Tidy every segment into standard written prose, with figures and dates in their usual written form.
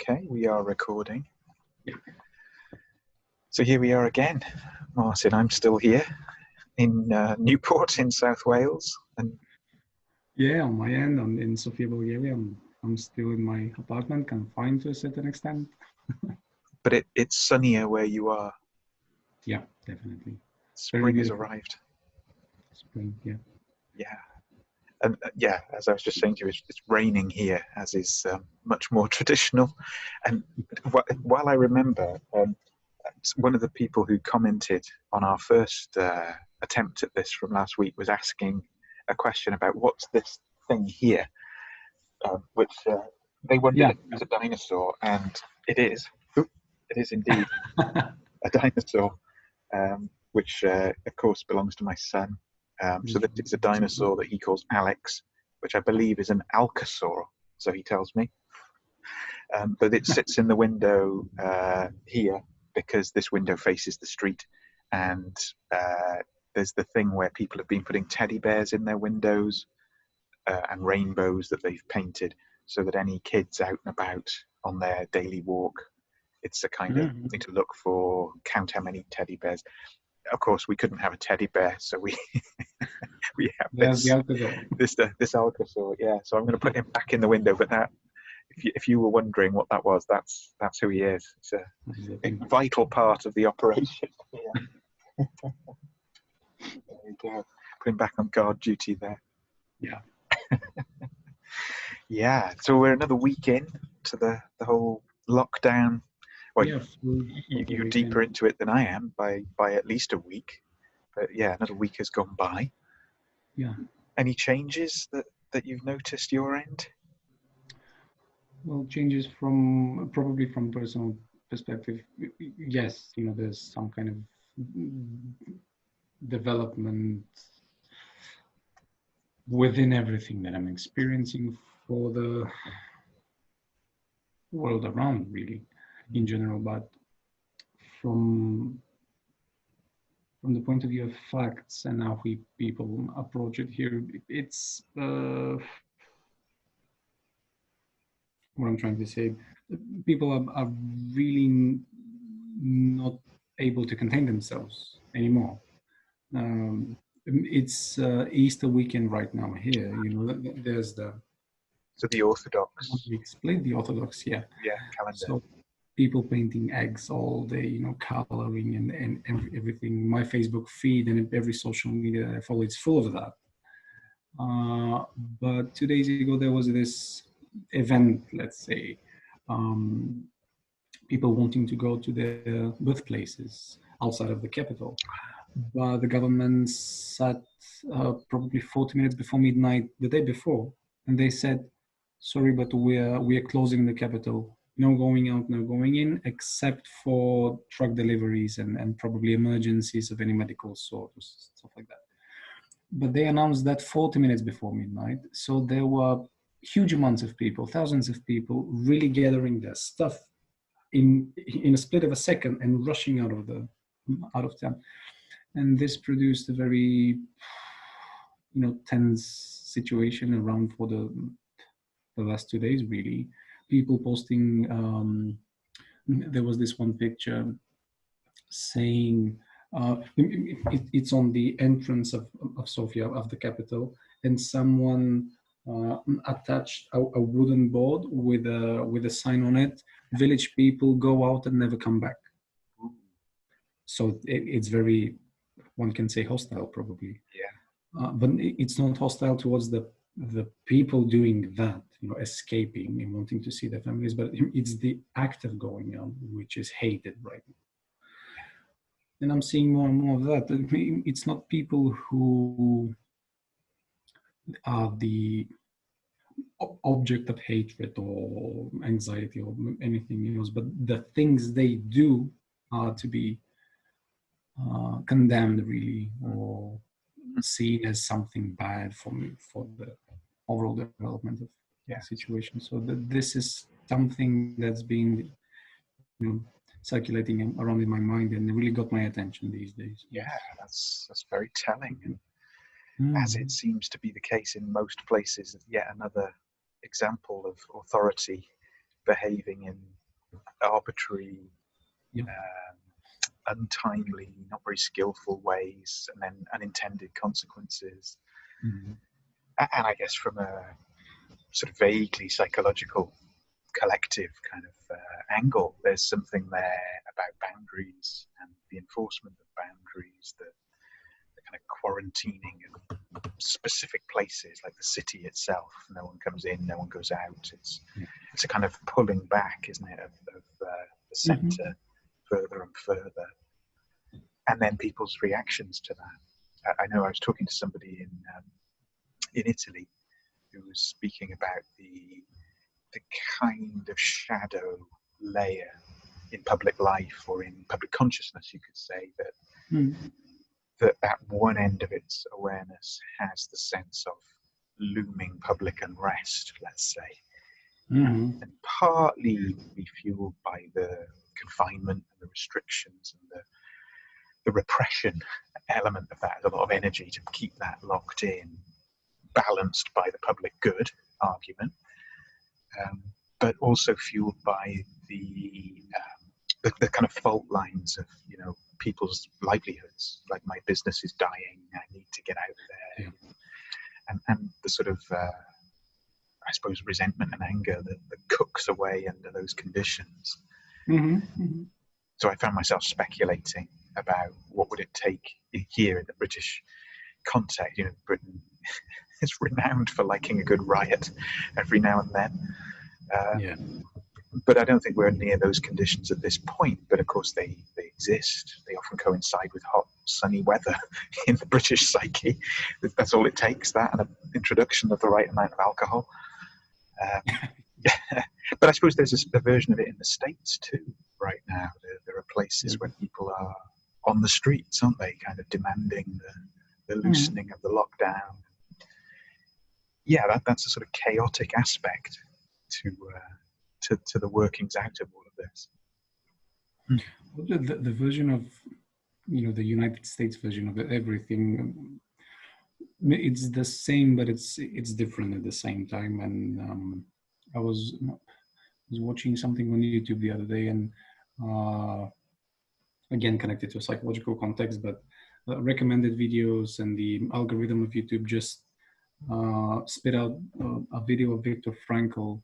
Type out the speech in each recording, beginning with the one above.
Okay, we are recording. So here we are again, Martin. I'm still here in Newport in South Wales, and yeah, on my end, I'm in Sofia, Bulgaria. I'm still in my apartment, confined to a certain extent. but it's sunnier where you are. Yeah, definitely. Spring has arrived. Spring, yeah. Yeah. And yeah, as I was just saying to you, it's raining here, as is much more traditional. And while I remember, one of the people who commented on our first attempt at this from last week was asking a question about what's this thing here, which they wondered if it was a dinosaur, and it is. It is indeed a dinosaur, which of course belongs to my son. So this is a dinosaur that he calls Alex, which I believe is an alcosaur, so he tells me. But it sits in the window here because this window faces the street, and there's the thing where people have been putting teddy bears in their windows and rainbows that they've painted, so that any kids out and about on their daily walk, it's a kind of thing to look for, count how many teddy bears. Of course, we couldn't have a teddy bear, so we have this alcosaur. Yeah, so I'm going to put him back in the window. But that, if you were wondering what that was, that's who he is. It's a vital part of the operation. Yeah. There we go. Put him back on guard duty there. Yeah. Yeah. So we're another week in to the whole lockdown. Well, you're deeper into it than I am by at least a week. But yeah, another week has gone by. Yeah. Any changes that you've noticed your end? Well, changes probably from personal perspective. Yes, there's some kind of development within everything that I'm experiencing for the world around, really, in general. But from the point of view of facts and how people approach it here, it's what I'm trying to say. People are really not able to contain themselves anymore. It's Easter weekend right now here. There's the Orthodox. We explained the Orthodox, yeah. Yeah, calendar. So people painting eggs all day, coloring and everything. My Facebook feed and every social media I follow, it's full of that. But 2 days ago, there was this event, let's say, people wanting to go to their birthplaces outside of the capital. But the government sat probably 40 minutes before midnight the day before, and they said, sorry, but we are closing the capital. No going out, no going in, except for truck deliveries and probably emergencies of any medical sort or stuff like that. But they announced that 40 minutes before midnight. So there were huge amounts of people, thousands of people really gathering their stuff in a split of a second and rushing out of town. And this produced a very, tense situation around for the last 2 days, really. People posting, there was this one picture saying, it's on the entrance of Sofia, of the capital, and someone attached a wooden board with a sign on it: village people go out and never come back. So it's very, one can say, hostile, probably. Yeah. But it's not hostile towards the people doing that, escaping and wanting to see their families, but it's the act of going out which is hated right now. And I'm seeing more and more of that. It's not people who are the object of hatred or anxiety or anything else, but the things they do are to be condemned, really, or seen as something bad for the overall development of the situation. So this is something that's been circulating around in my mind, and it really got my attention these days. Yeah, that's very telling. And as it seems to be the case in most places, yet another example of authority behaving in arbitrary, Yeah. untimely, not very skillful ways, and then unintended consequences. Mhm. And I guess from a sort of vaguely psychological collective kind of angle, there's something there about boundaries and the enforcement of boundaries, the kind of quarantining of specific places like the city itself. No one comes in, no one goes out. It's a kind of pulling back, isn't it, of the centre further and further, and then people's reactions to that. I know I was talking to somebody in Italy who was speaking about the kind of shadow layer in public life or in public consciousness, you could say, that at one end of its awareness has the sense of looming public unrest, let's say, and partly be fueled by the confinement and the restrictions and the repression element of that. There's a lot of energy to keep that locked in, balanced by the public good argument, but also fueled by the kind of fault lines of people's livelihoods. Like, my business is dying, I need to get out there, and the sort of I suppose resentment and anger that cooks away under those conditions. So I found myself speculating about what would it take here in the British context. Britain is renowned for liking a good riot every now and then. But I don't think we're near those conditions at this point. But of course they exist. They often coincide with hot, sunny weather in the British psyche. That's all it takes, that and an introduction of the right amount of alcohol. But I suppose there's a version of it in the States too right now. There are places where people are on the streets, aren't they, kind of demanding the loosening of the lockdown. That's a sort of chaotic aspect to the workings out of all of this. The version of, the United States version of everything, it's the same, but it's different at the same time. And I was watching something on YouTube the other day, and again connected to a psychological context, but recommended videos, and the algorithm of YouTube just spit out a video of Viktor Frankl,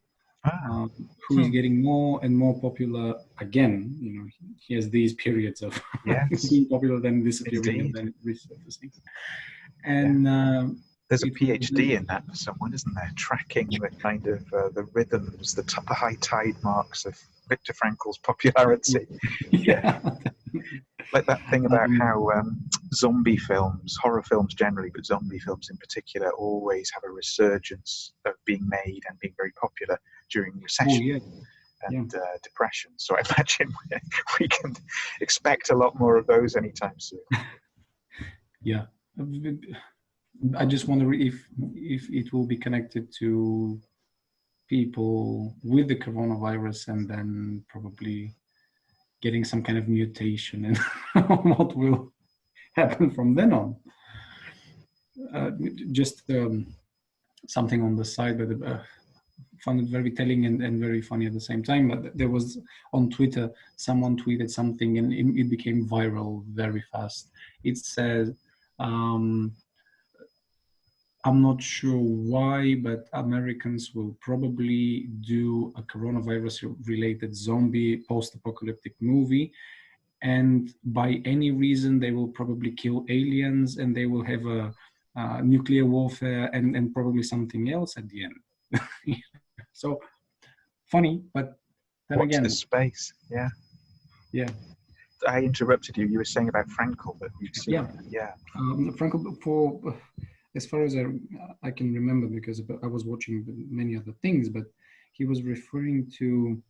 who is getting more and more popular again. He has these periods of being popular, then disappearing, and then resurfacing. And there's a PhD in that for someone, isn't there? Tracking the kind of the rhythms, the high tide marks of Viktor Frankl's popularity. Like that thing about how zombie films, horror films generally, but zombie films in particular, always have a resurgence of being made and being very popular during recession and depression. So I imagine we can expect a lot more of those anytime soon. I just wonder if it will be connected to people with the coronavirus, and then probably getting some kind of mutation, and what will happen from then on. Just something on the side, but found it very telling and very funny at the same time. But there was on Twitter, someone tweeted something, and it became viral very fast. It says, I'm not sure why, but Americans will probably do a coronavirus-related zombie post-apocalyptic movie, and by any reason, they will probably kill aliens, and they will have a nuclear warfare, and probably something else at the end. So funny, but then watch again, the space. I interrupted you. You were saying about Frankl, but you've seen Frankl, for as far as I can remember, because I was watching many other things, but he was referring to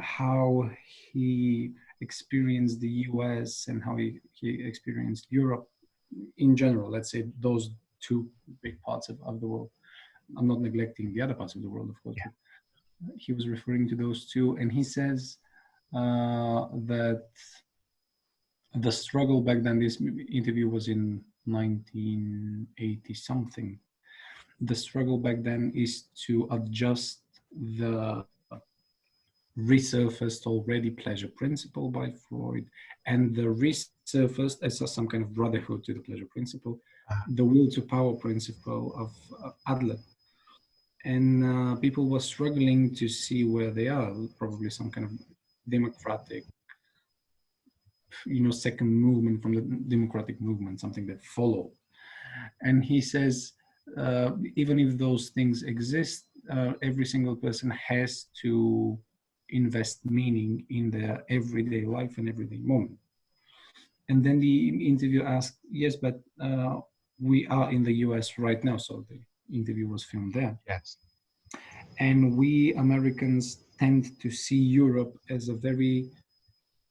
how he experienced the US and how he experienced Europe in general. Let's say those two big parts of the world. I'm not neglecting the other parts of the world, of course. But he was referring to those two, and he says that the struggle back then, this interview was in 1980 something. The struggle back then is to adjust the resurfaced already pleasure principle by Freud, and the resurfaced as some kind of brotherhood to the pleasure principle, the will to power principle of Adler. And people were struggling to see where they are, probably some kind of democratic, second movement from the democratic movement, something that followed. And he says, even if those things exist, every single person has to invest meaning in their everyday life and everyday moment. And then the interviewer asked, yes, but we are in the US right now, so the interview was filmed there. Yes. And we Americans tend to see Europe as a very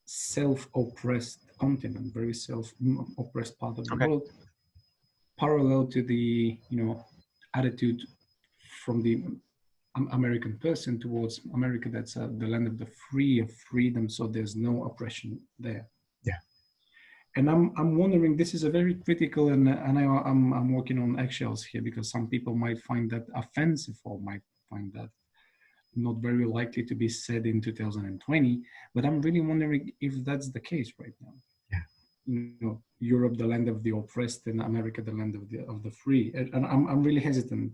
self-oppressed continent, very self-oppressed part of the world, parallel to the attitude from the American person towards America, that's the land of the free, of freedom, so there's no oppression there. Yeah. And I'm wondering, this is a very critical, and I'm walking on eggshells here, because some people might find that offensive, or might find that not very likely to be said in 2020, but I'm really wondering if that's the case right now. Yeah. Europe, the land of the oppressed, and America, the land of the free. And I'm really hesitant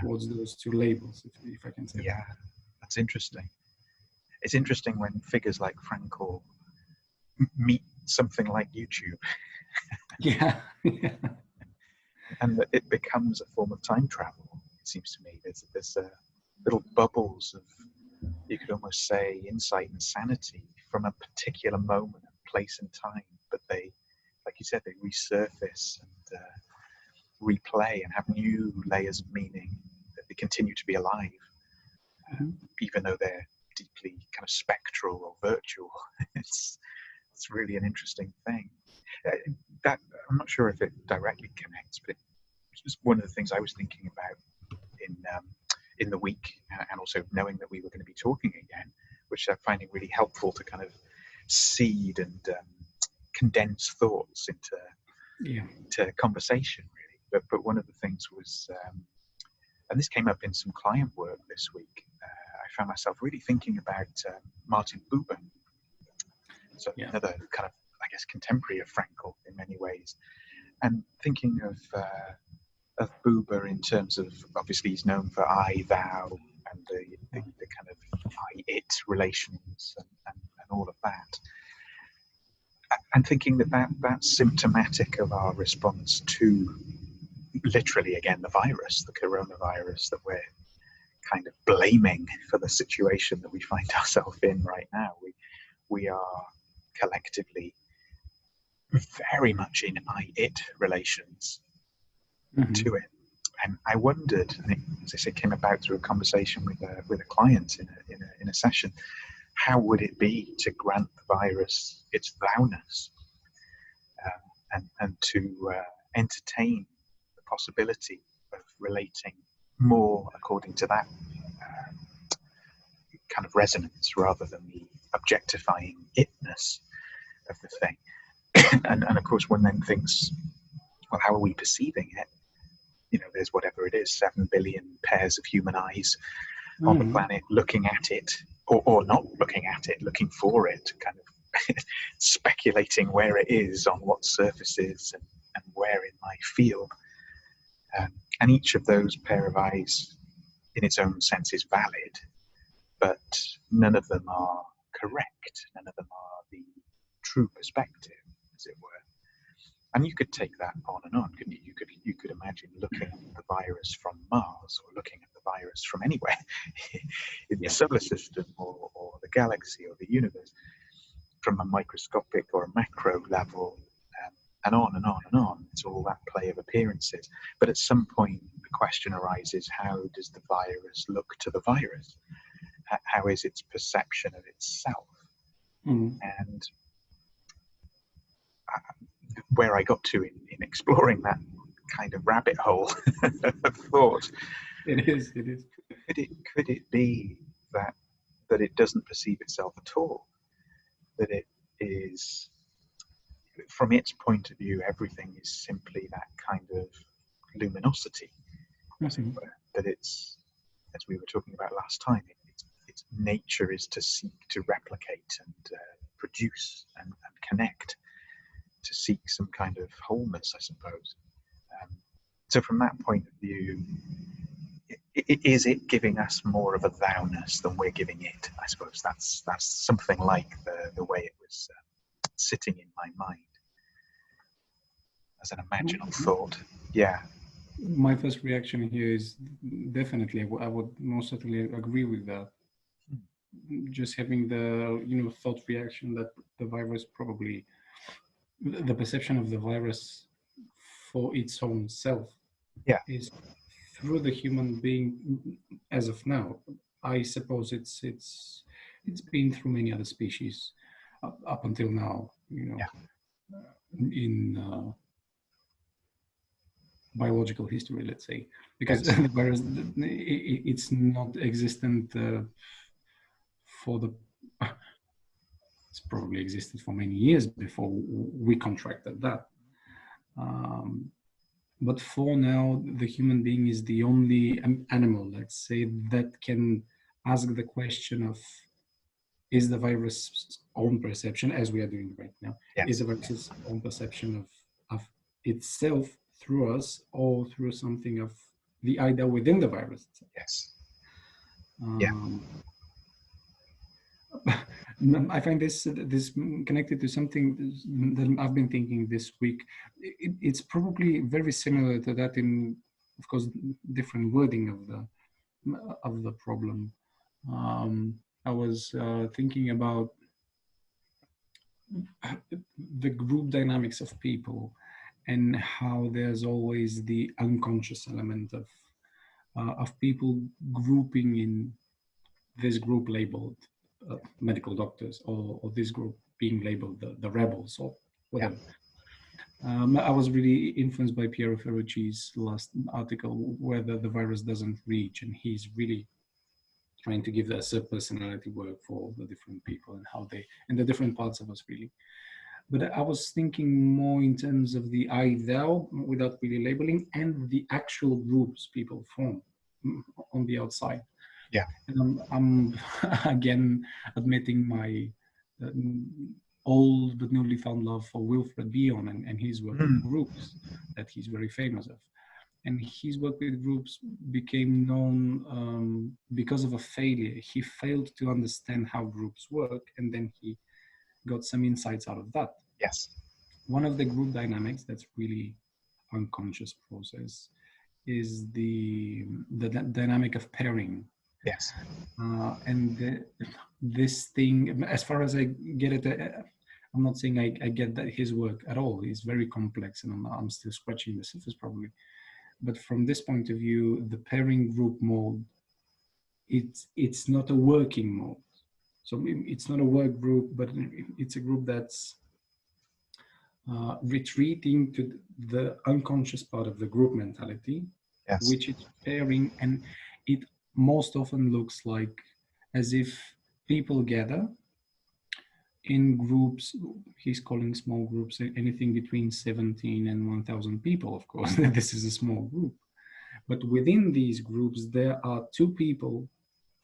towards those two labels, if I can say. Yeah, that's interesting. It's interesting when figures like Frankl meet something like YouTube. Yeah. And that it becomes a form of time travel, it seems to me. There's little bubbles of, you could almost say, insight and sanity from a particular moment, place and time, but they, like you said, they resurface and replay and have new layers of meaning, that they continue to be alive, even though they're deeply kind of spectral or virtual. It's really an interesting thing. That, I'm not sure if it directly connects, but it was one of the things I was thinking about in the week, and also knowing that we were going to be talking again, which I'm finding really helpful to kind of seed and condense thoughts into conversation, really. But one of the things was, and this came up in some client work this week, I found myself really thinking about Martin Buber. So another kind of, I guess, contemporary of Frankl in many ways, and thinking of Buber in terms of, obviously he's known for I, thou, and the kind of I-it relations and all of that. And thinking that's symptomatic of our response to, literally again, the virus, the coronavirus, that we're kind of blaming for the situation that we find ourselves in right now. We are collectively very much in I-it relations to it. And I wondered, and it, as I say, came about through a conversation with a client in a session, how would it be to grant the virus its thou-ness, and to entertain the possibility of relating more according to that kind of resonance, rather than the objectifying itness of the thing. and of course, one then thinks, well, how are we perceiving it? There's whatever it is, 7 billion pairs of human eyes on the planet looking at it, or not looking at it, looking for it, kind of speculating where it is, on what surfaces, and where it might feel. And each of those pair of eyes, in its own sense, is valid, but none of them are correct. None of them are the true perspective, as it were. And you could take that on and on, couldn't you? You could imagine looking at the virus from Mars, or looking at the virus from anywhere in the solar system, or the galaxy, or the universe, from a microscopic or a macro level, and on and on and on. It's all that play of appearances. But at some point, the question arises: how does the virus look to the virus? How is its perception of itself? And where I got to in exploring that kind of rabbit hole of thought, it is. Could it be that it doesn't perceive itself at all? That it is, from its point of view, everything is simply that kind of luminosity, as it were. That it's, as we were talking about last time, its nature is to seek to replicate and produce and connect, to seek some kind of wholeness, I suppose. So from that point of view, is it giving us more of a thou-ness than we're giving it? I suppose that's something like the way it was sitting in my mind as an imaginal thought. Yeah. My first reaction here is definitely, I would most certainly agree with that. Just having the thought reaction that the virus probably, the perception of the virus for its own self, is through the human being as of now. I suppose it's been through many other species up until now, in biological history, let's say, because the virus, it's not existent for the. It's probably existed for many years before we contracted that. But for now, the human being is the only animal, let's say, that can ask the question of, is the virus' own perception, as we are doing right now, is the virus's own perception of itself through us, or through something of the idea within the virus itself? Yes. I find this connected to something that I've been thinking this week. It's probably very similar to that, in, of course, different wording of the problem. I was thinking about the group dynamics of people, and how there's always the unconscious element of people grouping in this group labeled medical doctors, or this group being labeled the rebels, or whatever. I was really influenced by Piero Ferrucci's last article, where the virus doesn't reach, and he's really trying to give that sub-personality work for the different people and how they, and the different parts of us, really. But I was thinking more in terms of the I-thou, without really labeling, and the actual groups people form on the outside. Yeah. And I'm again admitting my old but newly found love for Wilfred Bion and his work with groups that he's very famous of. And his work with groups became known because of a failure. He failed to understand how groups work, and then he got some insights out of that. Yes. One of the group dynamics that's really unconscious process is the dynamic of pairing. Yes. And this thing, as far as I get it, I'm not saying I get that his work at all. It's very complex, and I'm still scratching the surface probably. But from this point of view, the pairing group mode, it's not a working mode. So it's not a work group, but it's a group that's retreating to the unconscious part of the group mentality, which is pairing, and it most often looks like as if people gather in groups. He's calling small groups anything between 17 and 1,000 people, of course. This is a small group. But within these groups, there are two people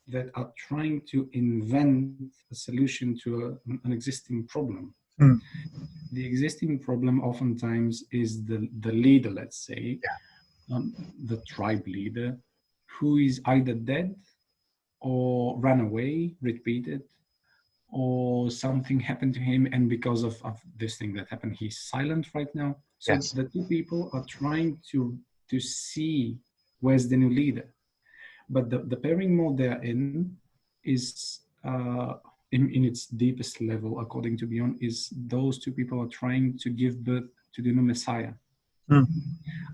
that are trying to invent a solution to an existing problem. The existing problem oftentimes is the leader, let's say, the tribe leader, who is either dead or ran away, retreated, or something happened to him, and because of this thing that happened, he's silent right now. So the two people are trying to see where's the new leader. But the pairing mode they're in is, in its deepest level, according to Bion, is those two people are trying to give birth to the new Messiah.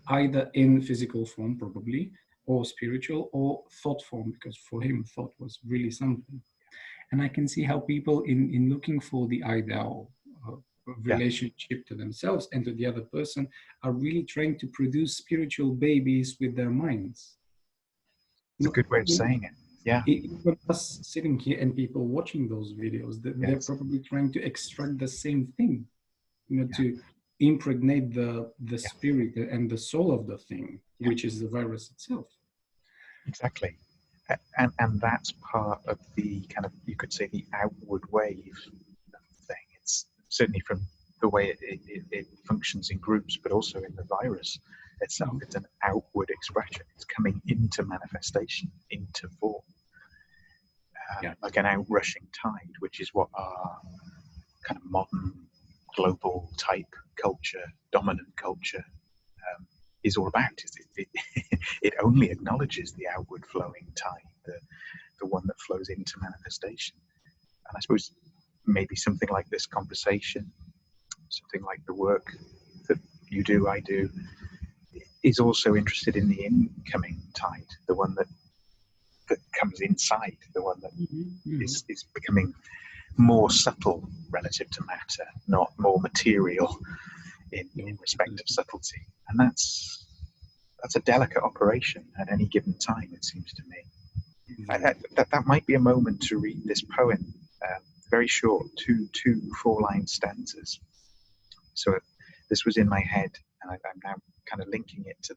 Either in physical form, probably, or spiritual, or thought form, because for him, thought was really something. And I can see how people, in looking for the ideal relationship to themselves and to the other person, are really trying to produce spiritual babies with their minds. It's a good way of saying it. Yeah. Even us sitting here and people watching those videos, they're probably trying to extract the same thing, to impregnate the spirit and the soul of the thing, which is the virus itself. Exactly. And that's part of the kind of, you could say, the outward wave thing. It's certainly from the way it functions in groups, but also in the virus itself. It's an outward expression. It's coming into manifestation, into form, like an outrushing tide, which is what our kind of modern global type culture, dominant culture, is all about. It only acknowledges the outward flowing tide, the one that flows into manifestation. And I suppose maybe something like this conversation, something like the work that you do, I do, is also interested in the incoming tide, the one that comes inside, the one that is becoming more subtle relative to matter, not more material in respect of subtlety. And that's a delicate operation at any given time, it seems to me. That might be a moment to read this poem, very short, two 4-line stanzas. So this was in my head, and I'm now kind of linking it to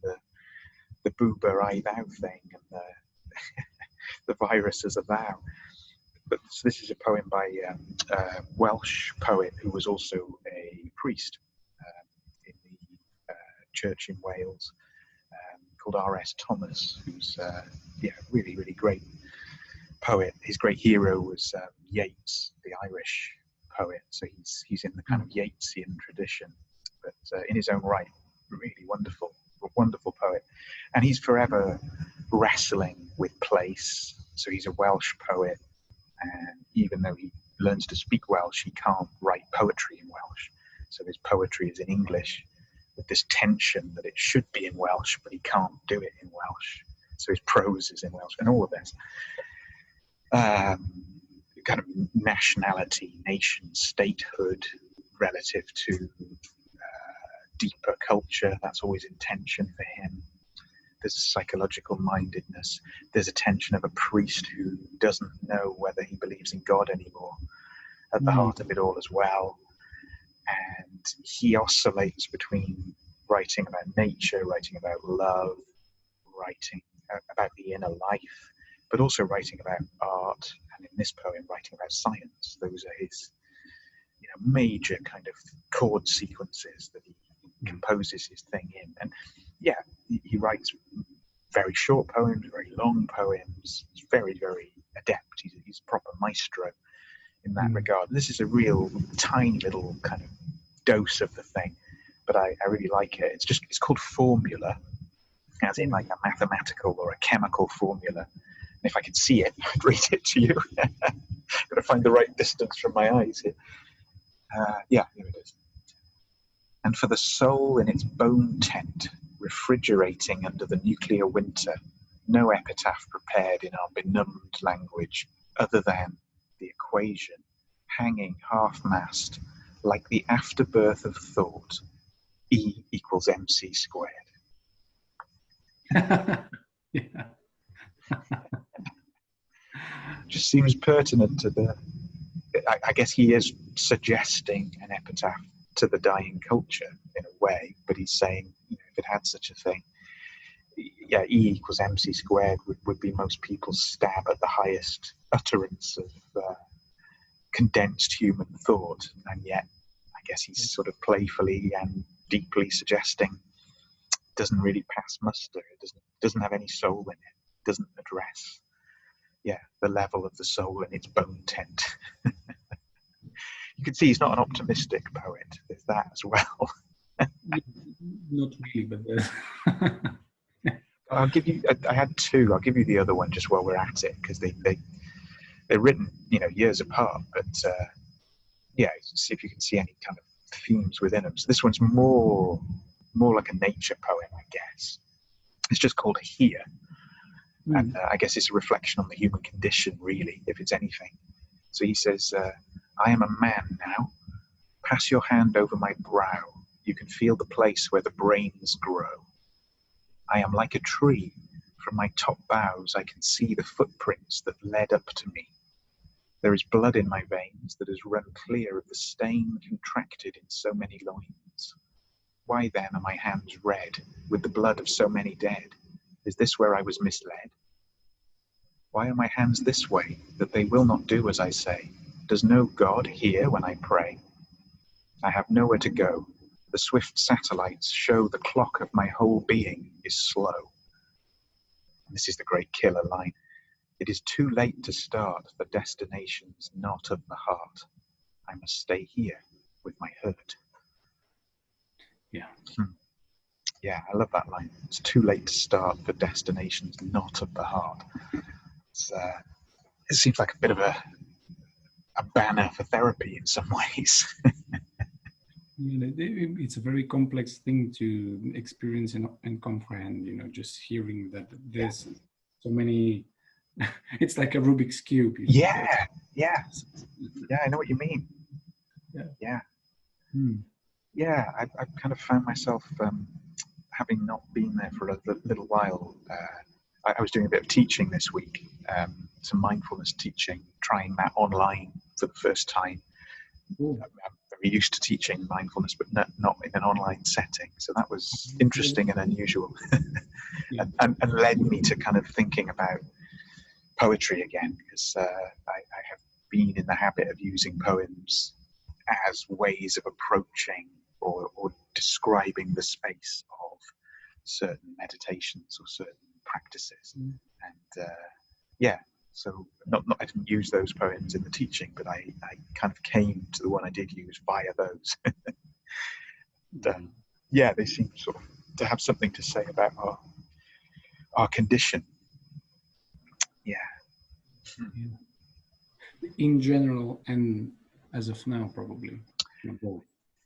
the Buber I thou thing and the the virus as a thou. But so this is a poem by a Welsh poet who was also a priest in the church in Wales, called R.S. Thomas, who's really, really great poet. His great hero was Yeats, the Irish poet. So he's in the kind of Yeatsian tradition, but in his own right, really wonderful poet. And he's forever wrestling with place. So he's a Welsh poet, and even though he learns to speak Welsh, he can't write poetry in Welsh. So his poetry is in English, with this tension that it should be in Welsh, but he can't do it in Welsh. So his prose is in Welsh, and all of this kind of nationality, nation, statehood relative to deeper culture. That's always in tension for him. There's a psychological mindedness. There's a tension of a priest who doesn't know whether he believes in God anymore at the heart of it all as well. And he oscillates between writing about nature, writing about love, writing about the inner life, but also writing about art, and in this poem, writing about science. Those are his major kind of chord sequences that he composes his thing in. And he writes very short poems, very long poems. He's very, very adept. He's a proper maestro in that regard. This is a real tiny little kind of dose of the thing, but I really like it. It's called formula, as in like a mathematical or a chemical formula. And if I could see it, I'd read it to you. Got to find the right distance from my eyes here. Here it is. And for the soul in its bone tent, refrigerating under the nuclear winter, no epitaph prepared in our benumbed language other than the equation, hanging half-mast, like the afterbirth of thought, E equals MC squared. Just seems pertinent to the... I guess he is suggesting an epitaph to the dying culture in a way, but he's saying, if it had such a thing, E equals MC squared would be most people's stab at the highest utterance of condensed human thought, and yet I guess he's sort of playfully and deeply suggesting it doesn't really pass muster. It doesn't have any soul in it. It doesn't address the level of the soul in its bone tent. You can see he's not an optimistic poet. There's that as well. Not really, but I'll give you. I had two. I'll give you the other one just while we're at it, because they're written years apart. But see if you can see any kind of themes within them. So this one's more like a nature poem, I guess. It's just called Here, and I guess it's a reflection on the human condition, really, if it's anything. So he says, I am a man now. Pass your hand over my brow. You can feel the place where the brains grow. I am like a tree. From my top boughs, I can see the footprints that led up to me. There is blood in my veins that has run clear of the stain contracted in so many loins. Why then are my hands red with the blood of so many dead? Is this where I was misled? Why are my hands this way, that they will not do as I say? Does no God hear when I pray? I have nowhere to go. The swift satellites show the clock of my whole being is slow. This is the great killer line. It is too late to start for destinations not of the heart. I must stay here with my hurt. Yeah. Yeah, I love that line. It's too late to start for destinations not of the heart. It seems like a bit of a banner for therapy in some ways. It's a very complex thing to experience and comprehend, just hearing that there's so many, it's like a Rubik's Cube. Yeah, I know what you mean. Yeah. Yeah, I've kind of found myself, having not been there for a little while, I was doing a bit of teaching this week, some mindfulness teaching, trying that online for the first time. I'm very used to teaching mindfulness, but not in an online setting. So that was interesting and unusual, and led me to kind of thinking about poetry again, because I have been in the habit of using poems as ways of approaching or describing the space of certain meditations or certain practices. And so I didn't use those poems in the teaching, but I kind of came to the one I did use via those. They seem sort of to have something to say about our condition. In general, and as of now, probably both.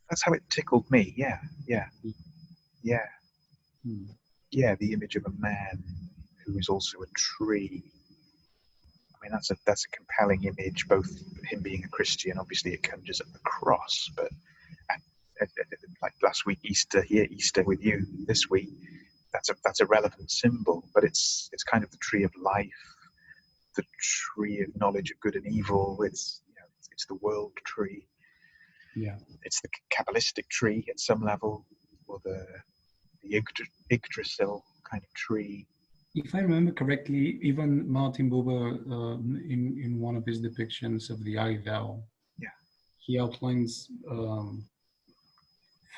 That's how it tickled me. The image of a man who is also a tree. I mean, that's a compelling image, both him being a Christian, obviously it conjures up the cross, but like last week, Easter with you this week, that's a relevant symbol, but it's kind of the tree of life, the tree of knowledge of good and evil. It's the world tree. It's the Kabbalistic tree at some level, or the Yggdrasil kind of tree. If I remember correctly, even Martin Kovel, in one of his depictions of the eye thou, he outlines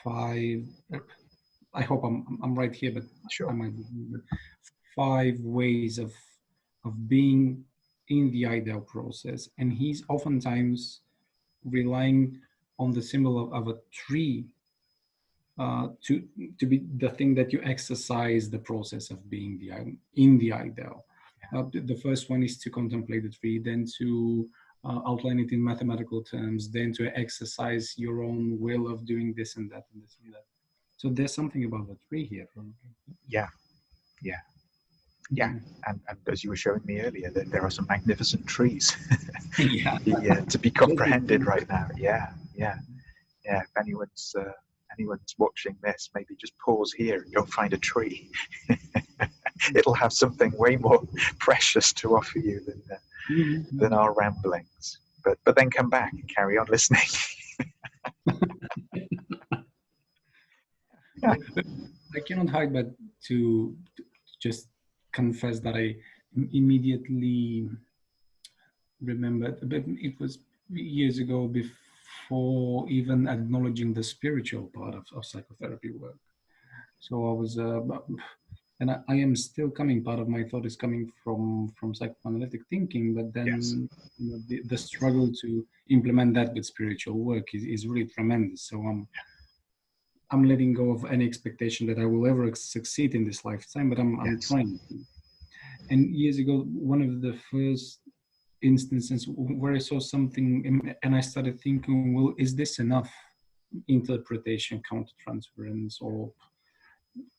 5. I hope I'm right here, but sure. I might be 5 ways of being in the eye thou process, and he's oftentimes relying on the symbol of a tree to be the thing that you exercise the process of being in the eye thou. The first one is to contemplate the tree, then to outline it in mathematical terms, then to exercise your own will of doing this and that and this and that. So there's something about the tree here. And as you were showing me earlier, there are some magnificent trees to be comprehended right now. If anyone's watching this, maybe just pause here and go find a tree. It'll have something way more precious to offer you than our ramblings. But then come back and carry on listening. I cannot hide but to just confess that I immediately remembered, but it was years ago, before even acknowledging the spiritual part of psychotherapy work. So I was, and I am still coming. Part of my thought is coming from psychoanalytic thinking, but then the struggle to implement that with spiritual work is really tremendous. So I'm letting go of any expectation that I will ever succeed in this lifetime, but I'm trying to. And years ago, one of the first instances where I saw something and I started thinking, well, is this enough interpretation, countertransference, or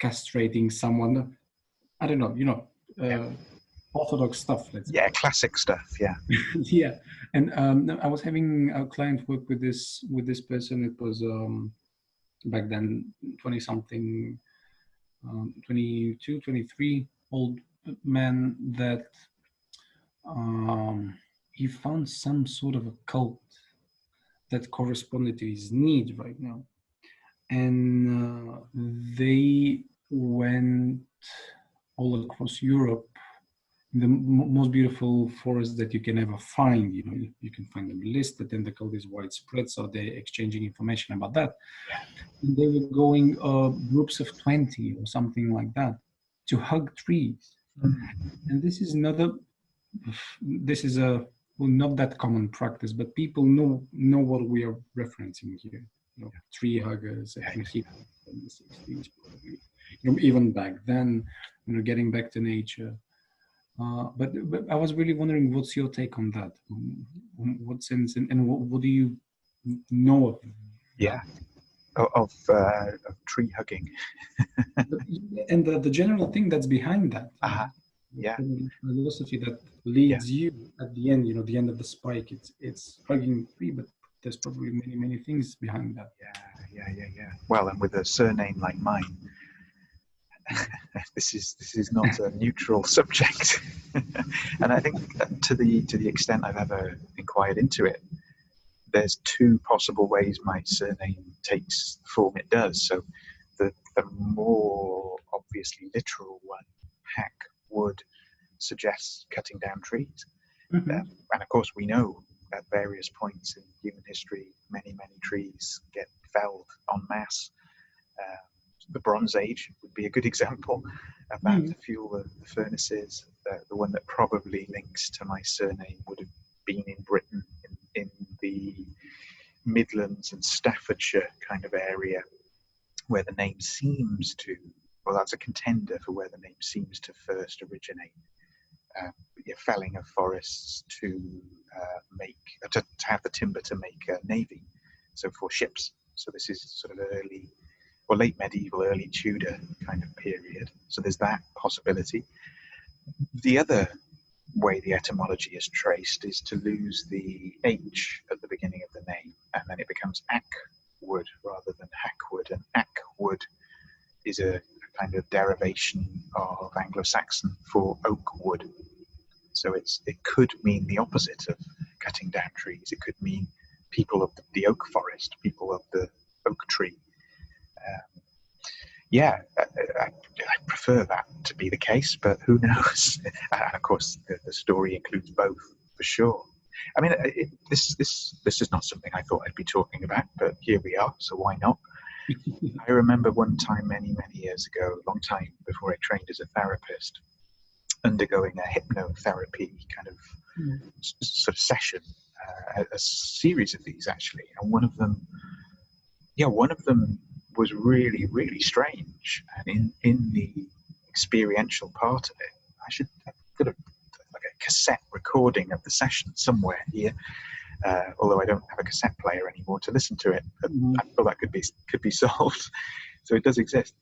castrating someone? I don't know, Orthodox stuff. Classic stuff. And I was having a client work with this person. It was back then 20-something, 22, 23 old man that he found some sort of a cult that corresponded to his need right now. And they went all across Europe the most beautiful forests that you can ever find. You know, you can find them listed, and the code is widespread, so they're exchanging information about that. And they were going groups of 20 or something like that to hug trees. And this is another. This is a well, not that common practice, but people know what we are referencing here. You know, tree huggers and people in the 60s, probably. You know, even back then, you know, getting back to nature. But I was really wondering, what's your take on that? What sense and what do you know of Yeah, that? of tree hugging. And the general thing that's behind that, Yeah, the philosophy that yeah, leads you at the end, you know, the end of the spike, it's hugging the tree, but there's probably many things behind that. yeah. Well, and with a surname like mine, this is not a neutral subject. And I think that to the extent I've ever inquired into it, there's two possible ways my surname takes the form it does. So the more obviously literal one, hack, wood, suggests cutting down trees. And of course, we know at various points in human history, many trees get felled en masse. The Bronze Age would be a good example of that to fuel the furnaces. The one that probably links to my surname would have been in Britain, in the Midlands and Staffordshire kind of area, where the name seems to, well, that's a contender for where the name seems to first originate. Felling of forests to have the timber to make a navy, so for ships. So this is sort of early or late medieval, early Tudor kind of period. So there's that possibility. The other way the etymology is traced is to lose the H at the beginning of the name, and then it becomes Ackwood rather than Hackwood. And Ackwood is a kind of derivation of Anglo-Saxon for oak wood. So it could mean the opposite of cutting down trees. It could mean people of the oak forest, people of the oak tree. I prefer that to be the case, but who knows? And of course, the story includes both for sure. I mean, this is not something I thought I'd be talking about, but here we are. So why not? I remember one time many years ago, a long time before I trained as a therapist, undergoing a hypnotherapy kind of sort of session, a series of these actually, and one of them was really strange. And in the experiential part of it, I've got like a cassette recording of the session somewhere here, although I don't have a cassette player anymore to listen to it. But I feel that could be solved. So it does exist.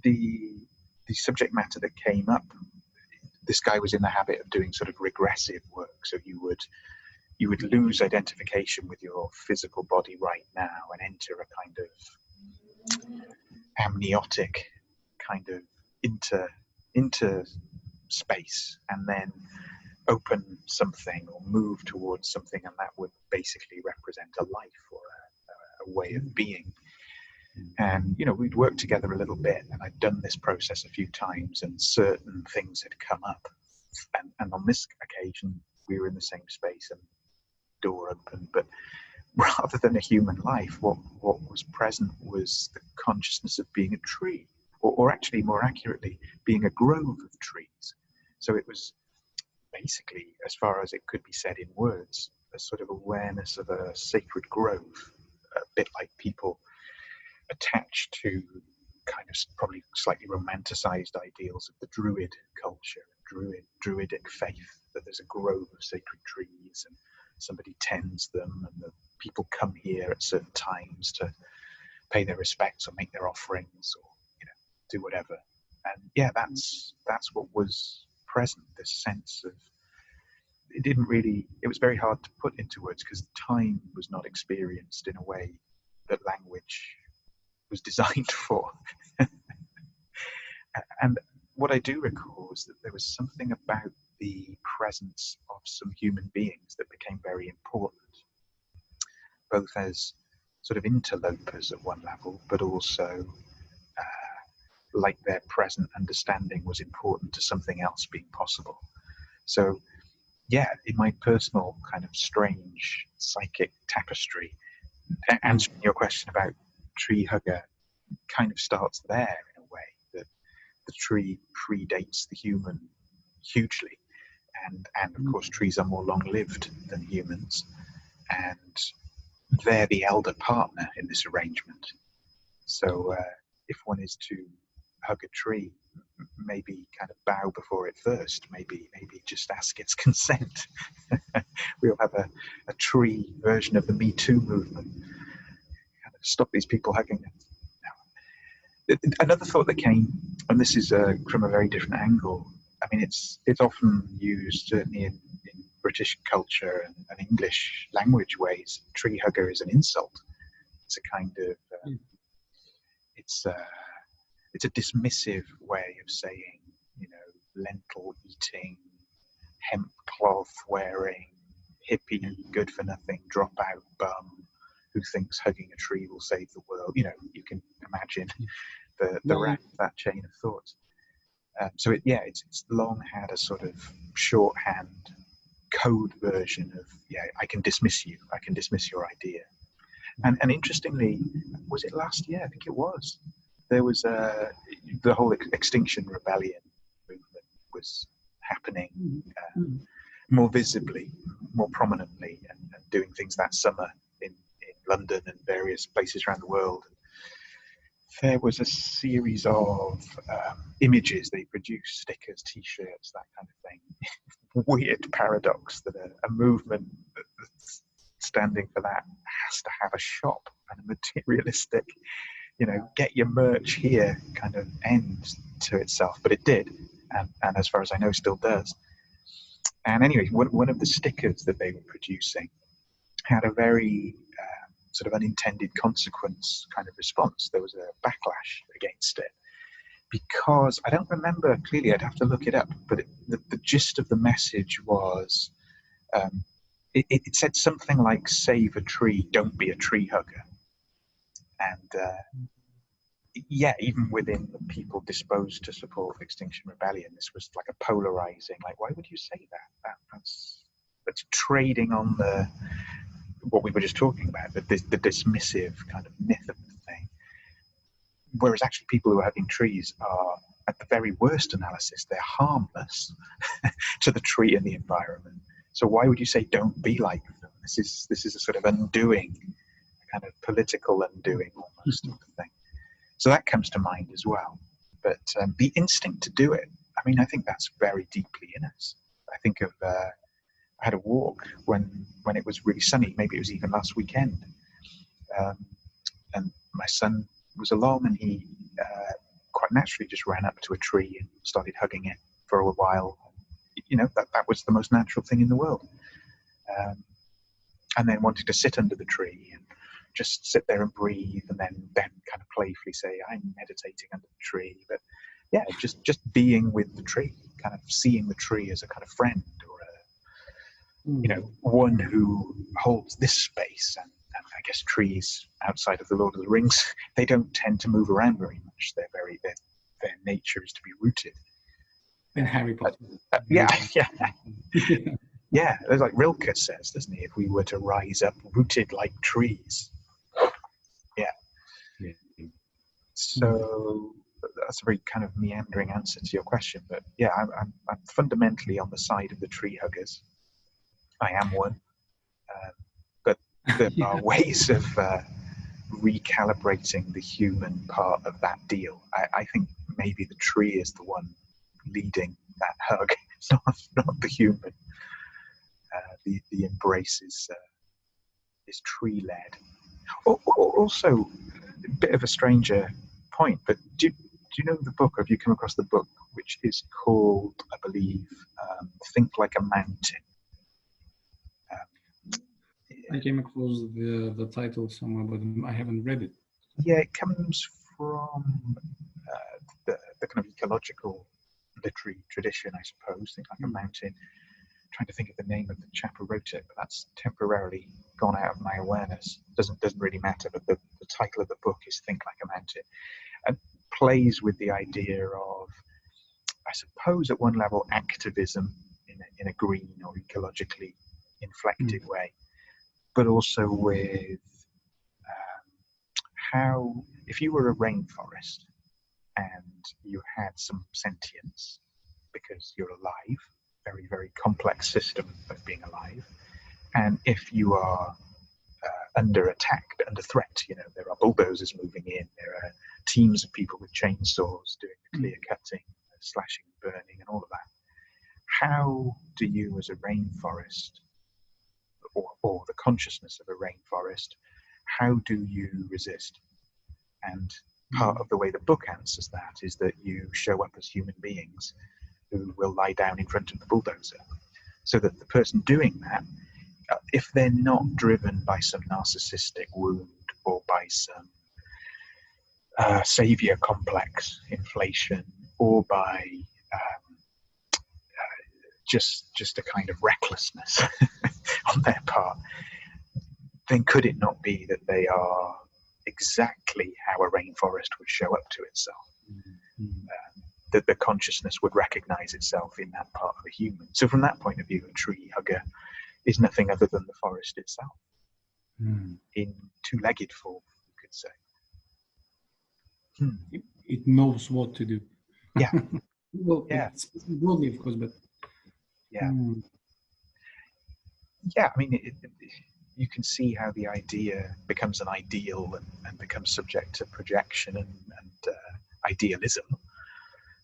The subject matter that came up, this guy was in the habit of doing sort of regressive work. So you would lose identification with your physical body right now and enter a kind of amniotic kind of inter space, and then open something or move towards something, and that would basically represent a life or a way of being. And we'd worked together a little bit, and I'd done this process a few times, and certain things had come up, and on this occasion we were in the same space and door open, but rather than a human life, what was present was the consciousness of being a tree, or actually more accurately, being a grove of trees. So it was basically, as far as it could be said in words, a sort of awareness of a sacred grove, a bit like people attached to kind of probably slightly romanticized ideals of the Druid culture, Druidic faith, that there's a grove of sacred trees and somebody tends them, and the people come here at certain times to pay their respects or make their offerings or do whatever. And that's what was present, this sense of it was very hard to put into words because time was not experienced in a way that language was designed for. And what I do recall is that there was something about the presence of some human beings that became very important, both as sort of interlopers at one level, but also like their present understanding was important to something else being possible. So yeah, in my personal kind of strange psychic tapestry, answering your question about tree hugger kind of starts there in a way, that the tree predates the human hugely, and of course trees are more long-lived than humans, and they're the elder partner in this arrangement. So if one is to hug a tree, maybe kind of bow before it first, maybe just ask its consent. We'll have a tree version of the Me Too movement, kind of stop these people hugging them. Another thought that came, and this is from a very different angle. I mean, it's often used, certainly in British culture and English language ways. Tree hugger is an insult. It's a kind of it's a dismissive way of saying, you know, lentil eating, hemp cloth wearing, hippie, good for nothing, dropout bum who thinks hugging a tree will save the world. You know, you can imagine the rest of that chain of thought. So it's long had a sort of shorthand code version of, I can dismiss you, I can dismiss your idea. And interestingly, was it last year? I think it was. There was the whole Extinction Rebellion movement was happening more visibly, more prominently, and doing things that summer in London and various places around the world. There was a series of images they produced, stickers, T-shirts, that kind of thing. Weird paradox that a movement that's standing for that has to have a shop and a materialistic, you know, get your merch here kind of end to itself. But it did, and as far as I know, still does. And anyway, one of the stickers that they were producing had a very sort of unintended consequence kind of response. There was a backlash against it, because I don't remember clearly, I'd have to look it up, but the gist of the message was, it said something like, save a tree, don't be a tree hugger. And even within the people disposed to support Extinction Rebellion, this was like a polarizing, like, why would you say that? That's trading on what we were just talking about, the dismissive kind of myth of the thing. Whereas actually people who are hugging trees are, at the very worst analysis, they're harmless to the tree and the environment. So why would you say don't be like them? This is a sort of undoing, a kind of political undoing almost of the thing. So that comes to mind as well. But the instinct to do it, I mean, I think that's very deeply in us. I think of I had a walk when it was really sunny. Maybe it was even last weekend, and my son was along, and he quite naturally just ran up to a tree and started hugging it for a while. You know, that was the most natural thing in the world. And then wanted to sit under the tree and just sit there and breathe, and then kind of playfully say, I'm meditating under the tree. But yeah, just being with the tree, kind of seeing the tree as a kind of friend, or you know, one who holds this space. And I guess trees outside of the Lord of the Rings, they don't tend to move around very much. Their nature is to be rooted. In Harry Potter. Yeah. Yeah, it's like Rilke says, doesn't he? If we were to rise up rooted like trees. Yeah. So that's a very kind of meandering answer to your question. But yeah, I'm fundamentally on the side of the tree huggers. I am one. But there are ways of recalibrating the human part of that deal. I think maybe the tree is the one leading that hug, not the human. The embrace is tree-led. Also, a bit of a stranger point, but do you know the book, or have you come across the book, which is called, I believe, Think Like a Mountain? I came across the title somewhere, but I haven't read it. Yeah, it comes from the kind of ecological literary tradition, I suppose. Think Like a Mountain. I'm trying to think of the name of the chap who wrote it, but that's temporarily gone out of my awareness. Doesn't really matter. But the title of the book is Think Like a Mountain. And plays with the idea of, I suppose, at one level, activism in a green or ecologically inflected way, but also with how, if you were a rainforest and you had some sentience because you're alive, very, very complex system of being alive, and if you are under attack, under threat, you know, there are bulldozers moving in, there are teams of people with chainsaws doing the clear cutting, slashing, burning, and all of that. How do you, as a rainforest, or the consciousness of a rainforest, how do you resist? And part of the way the book answers that is that you show up as human beings who will lie down in front of the bulldozer, so that the person doing that, if they're not driven by some narcissistic wound or by some savior complex, inflation, or by just a kind of recklessness on their part, then could it not be that they are exactly how a rainforest would show up to itself? That the consciousness would recognize itself in that part of a human. So from that point of view, a tree hugger is nothing other than the forest itself, in two-legged form, you could say. It knows what to do. Yeah. Well, Yeah. it's broadly, of course, but yeah. Yeah, I mean, you can see how the idea becomes an ideal and becomes subject to projection and idealism.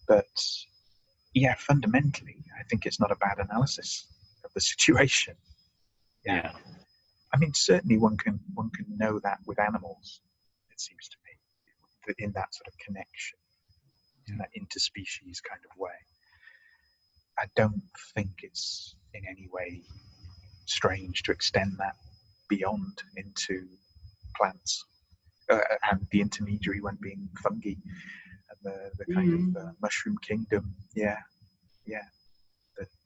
But yeah, fundamentally, I think it's not a bad analysis of the situation. Yeah. I mean, certainly one can know that with animals, it seems to me, in that sort of connection, in that interspecies kind of way. I don't think it's in any way strange to extend that beyond into plants, and the intermediary one being fungi, and the kind of mushroom kingdom. Yeah.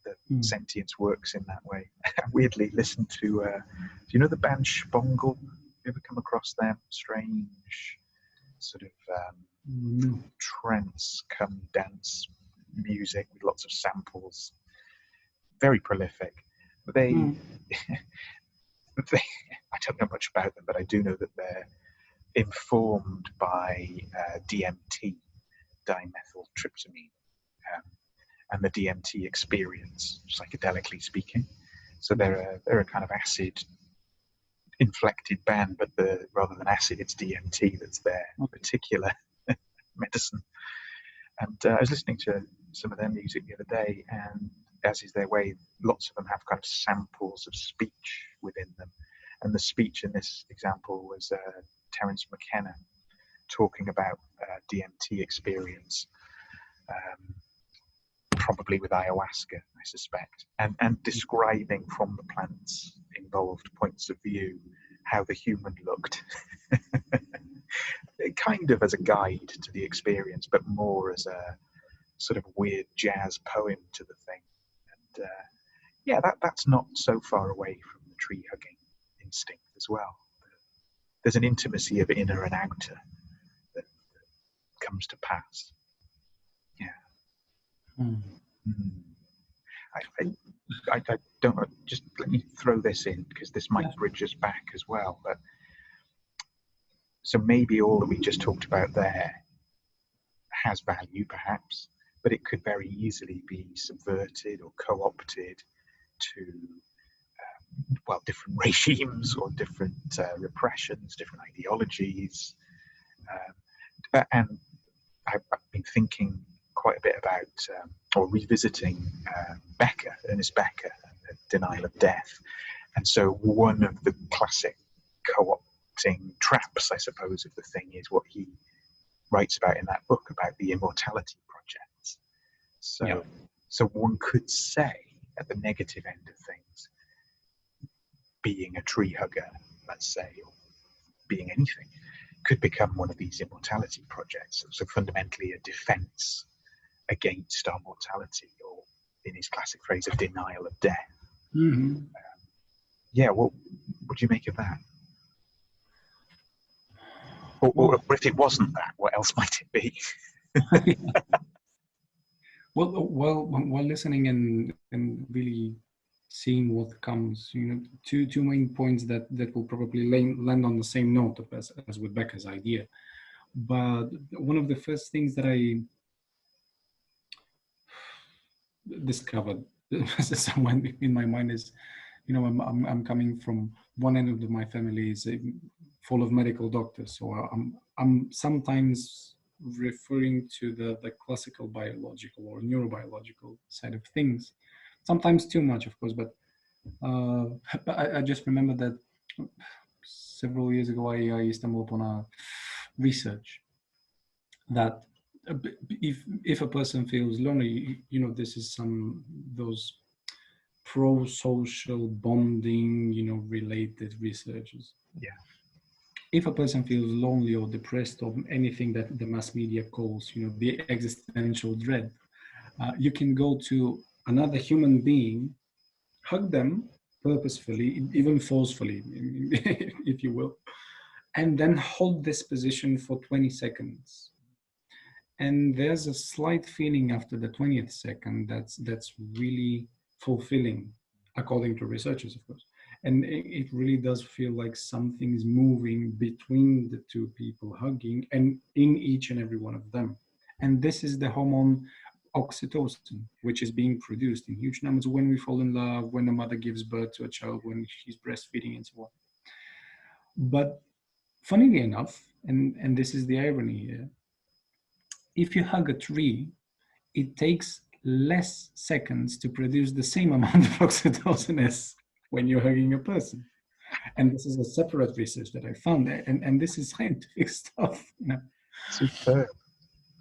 The sentience works in that way. I weirdly listened to, do you know the band Spongle? Have you ever come across them? Strange sort of trance come dance music with lots of samples. Very prolific. They I don't know much about them, but I do know that they're informed by DMT, dimethyltryptamine, and the DMT experience, psychedelically speaking. So they're a kind of acid inflected band, but rather than acid, it's DMT that's their particular medicine. And I was listening to some of their music the other day, and as is their way, lots of them have kind of samples of speech within them. And the speech in this example was Terence McKenna talking about DMT experience, probably with ayahuasca, I suspect, and describing from the plant's involved points of view how the human looked. Kind of as a guide to the experience, but more as a sort of weird jazz poem to the thing. And yeah, that's not so far away from the tree hugging instinct as well. There's an intimacy of inner and outer that comes to pass. Yeah. I don't know, just let me throw this in because this might bridge us back as well. But so maybe all that we just talked about there has value, perhaps, but it could very easily be subverted or co-opted to different regimes or different repressions, different ideologies. And I've been thinking quite a bit about or revisiting Ernest Becker, and the denial of death. And so one of the classic co-opting traps, I suppose, of the thing is what he writes about in that book about the Immortality Projects. So one could say, at the negative end of things, being a tree hugger, let's say, or being anything, could become one of these immortality projects. So fundamentally a defense against our mortality, or in his classic phrase, a denial of death. Yeah, what would you make of that? Or if it wasn't that, what else might it be? While listening and really seeing what comes, two main points that will probably land on the same note as with Becca's idea. But one of the first things that I discovered somewhere in my mind is, I'm coming from one end of my family is full of medical doctors, so I'm sometimes referring to the classical biological or neurobiological side of things, sometimes too much, of course, but I just remember that several years ago I stumbled upon a research that if a person feels lonely, this is those pro-social bonding, related researches. Yeah. If a person feels lonely or depressed or anything that the mass media calls, the existential dread, you can go to another human being, hug them purposefully, even forcefully, if you will, and then hold this position for 20 seconds. And there's a slight feeling after the 20th second that's really fulfilling, according to researchers, of course. And it really does feel like something's moving between the two people hugging and in each and every one of them. And this is the hormone oxytocin, which is being produced in huge numbers when we fall in love, when a mother gives birth to a child, when she's breastfeeding and so on. But funnily enough, and this is the irony here, if you hug a tree, it takes less seconds to produce the same amount of oxytocin as when you're hugging a person. And this is a separate research that I found, and this is scientific stuff. Superb.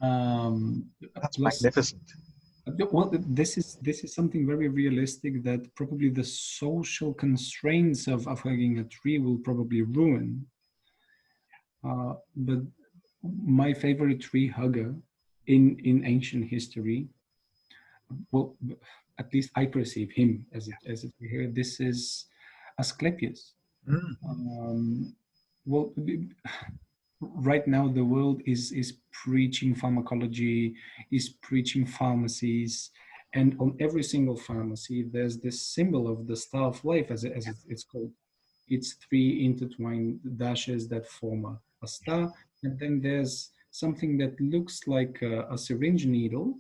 That's plus, magnificent. Well, this is something very realistic that probably the social constraints of hugging a tree will probably ruin. But my favorite tree hugger in ancient history, well, at least I perceive him as it here. This is Asclepius. Well, right now the world is preaching pharmacology, is preaching pharmacies, and on every single pharmacy there's this symbol of the star of life, as it's called. It's three intertwined dashes that form a star, and then there's something that looks like a syringe needle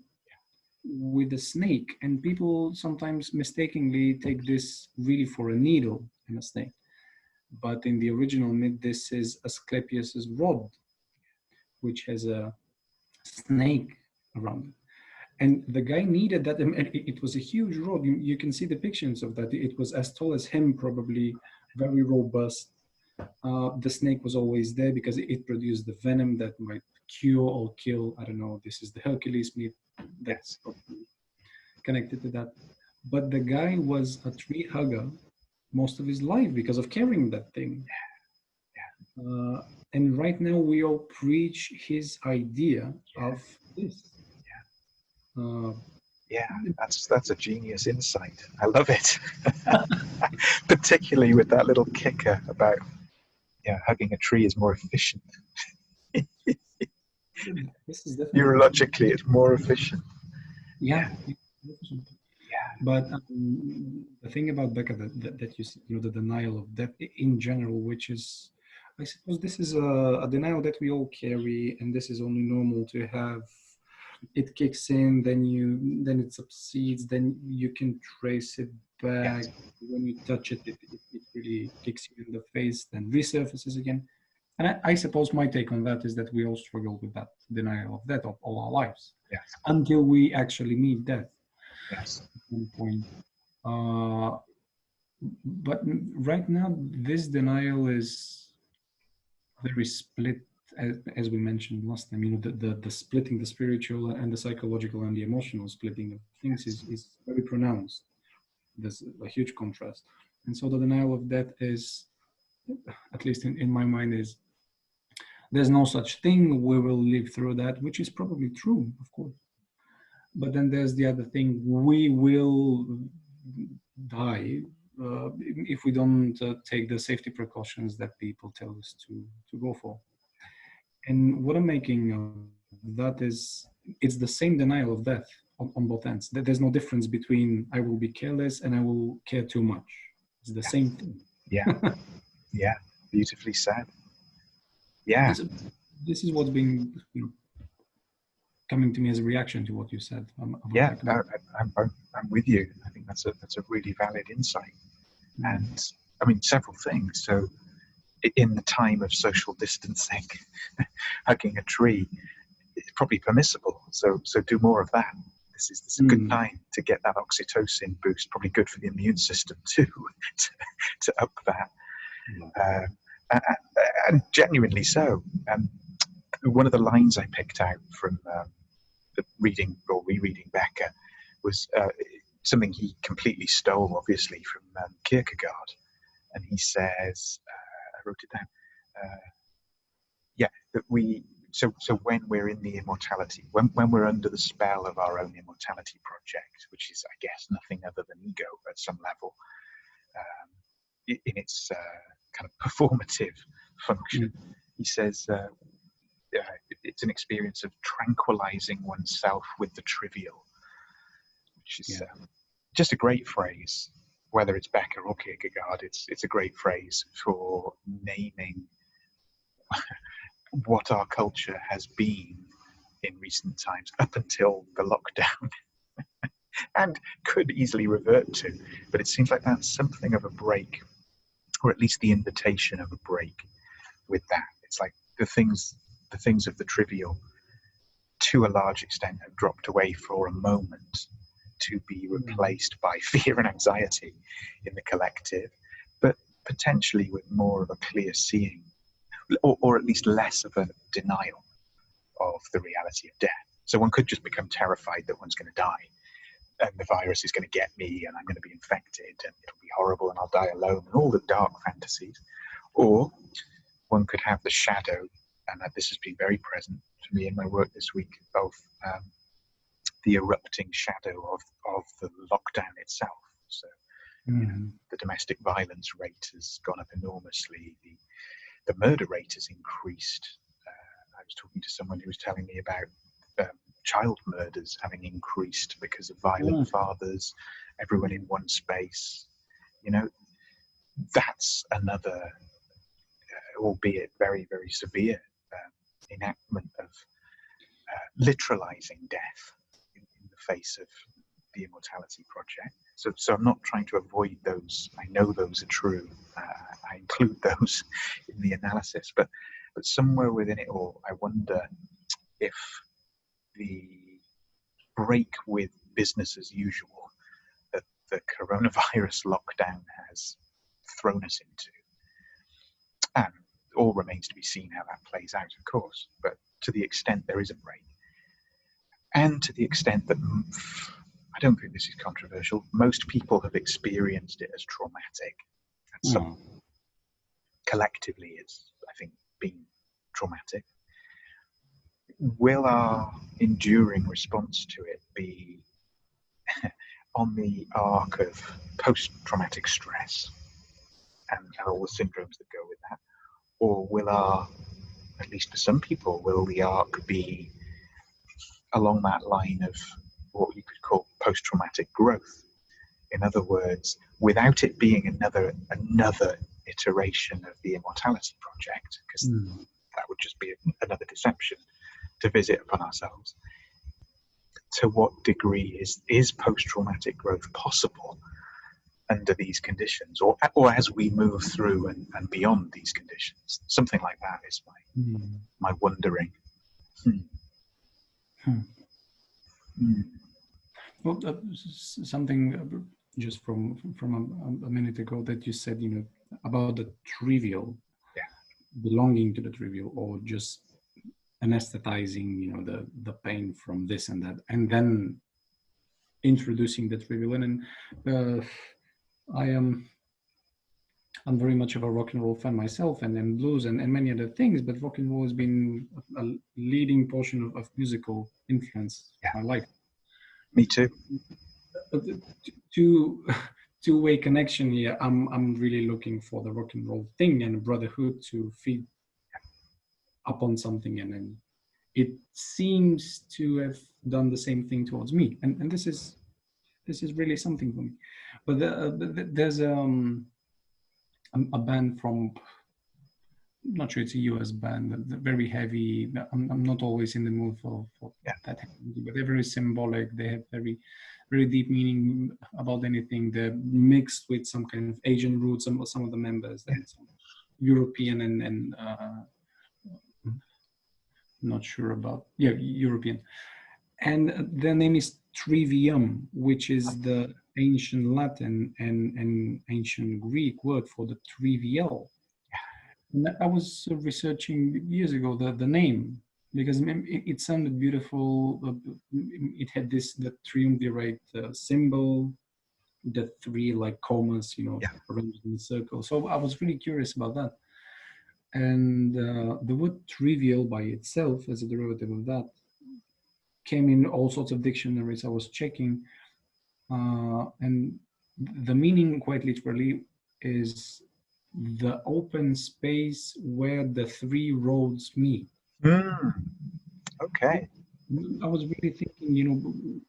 with a snake, and people sometimes mistakenly take this really for a needle and a snake. But in the original myth, this is Asclepius's rod, which has a snake around it. And the guy needed that. It was a huge rod. You can see the pictures of that. It was as tall as him, probably, very robust. The snake was always there because it produced the venom that might cure or kill. I don't know. This is the Hercules myth that's probably connected to that. But the guy was a tree hugger most of his life because of carrying that thing. And right now we all preach his idea of this. Yeah, that's a genius insight. I love it. Particularly with that little kicker about hugging a tree is more efficient. This is definitely neurologically it's more efficient. Yeah. But the thing about Becca that you see, the denial of death in general, which is, I suppose this is a denial that we all carry, and this is only normal to have. It kicks in, then it subsides, then you can trace it back. Yes. When you touch it, it really kicks you in the face, then resurfaces again. And I suppose my take on that is that we all struggle with that denial of death of all our lives. Yes. Until we actually meet death. Yes. At one point. But right now, this denial is very split, as we mentioned last time. The splitting, the spiritual and the psychological and the emotional splitting of things is very pronounced. There's a huge contrast. And so the denial of death is, at least in my mind, is there's no such thing. We will live through that, which is probably true, of course. But then there's the other thing. We will die if we don't take the safety precautions that people tell us to go for. And what I'm making of that is it's the same denial of death on both ends. There's no difference between I will be careless and I will care too much. It's the same thing. Yeah, yeah, beautifully said. Yeah, This is what's been coming to me as a reaction to what you said. yeah, I'm with you. I think that's a really valid insight. And I mean, several things. So, in the time of social distancing, hugging a tree is probably permissible. So do more of that. This is a good time to get that oxytocin boost. Probably good for the immune system too, to up that. And genuinely so. One of the lines I picked out from the reading or rereading Becker was something he completely stole, obviously, from Kierkegaard. And he says, I wrote it down. That so when we're in the immortality, when we're under the spell of our own immortality project, which is, I guess, nothing other than ego at some level, in its kind of performative function, he says it's an experience of tranquilizing oneself with the trivial, which is just a great phrase. Whether it's Becker or Kierkegaard, it's a great phrase for naming what our culture has been in recent times up until the lockdown and could easily revert to. But it seems like that's something of a break, or at least the invitation of a break with that. It's like the things of the trivial, to a large extent, have dropped away for a moment to be replaced by fear and anxiety in the collective, but potentially with more of a clear seeing, or at least less of a denial of the reality of death. So one could just become terrified that one's going to die and the virus is going to get me and I'm going to be infected and it'll be horrible and I'll die alone and all the dark fantasies. Or one could have the shadow, and this has been very present for me in my work this week, of the erupting shadow of the lockdown itself. So the domestic violence rate has gone up enormously. The murder rate has increased. I was talking to someone who was telling me about child murders having increased because of violent fathers, everyone in one space. That's another, albeit very, very severe, enactment of literalizing death in the face of the Immortality Project. So I'm not trying to avoid those. I know those are true. I include those in the analysis, but somewhere within it all, I wonder if the break with business as usual that the coronavirus lockdown has thrown us into, and all remains to be seen how that plays out, of course, but to the extent there is a break, and to the extent that, I don't think this is controversial, most people have experienced it as traumatic. And some collectively it's, I think, been traumatic. Will our enduring response to it be on the arc of post-traumatic stress and all the syndromes that go with that? Or will at least for some people, will the arc be along that line of what you could call post-traumatic growth? In other words, without it being another iteration of the Immortality Project, because that would just be another deception to visit upon ourselves. To what degree is post-traumatic growth possible under these conditions, or as we move through and beyond these conditions? Something like that is my wondering. Well, something just from a minute ago that you said, about the trivial, belonging to the trivial, or just anesthetizing, the pain from this and that, and then introducing the trivial. And I'm very much of a rock and roll fan myself, and blues and many other things, but rock and roll has been a leading portion of musical influence in my life. Me too. Two-way connection here. I'm really looking for the rock and roll thing and brotherhood to feed upon something, and then it seems to have done the same thing towards me, and this is really something for me. But there's a band from, I'm not sure it's a US band, very heavy. I'm not always in the mood for that heavy, but they're very symbolic. They have very deep meaning about anything. They're mixed with some kind of Asian roots, some of the members, and some European and not sure about, European. And their name is Trivium, which is the ancient Latin and ancient Greek word for the trivial. And I was researching years ago the name, because it sounded beautiful. It had the triumvirate symbol, the three like commas, arranged in a circle. So I was really curious about that. And the word trivial by itself, as a derivative of that, came in all sorts of dictionaries I was checking. And the meaning, quite literally, is the open space where the three roads meet. Okay. I was really thinking,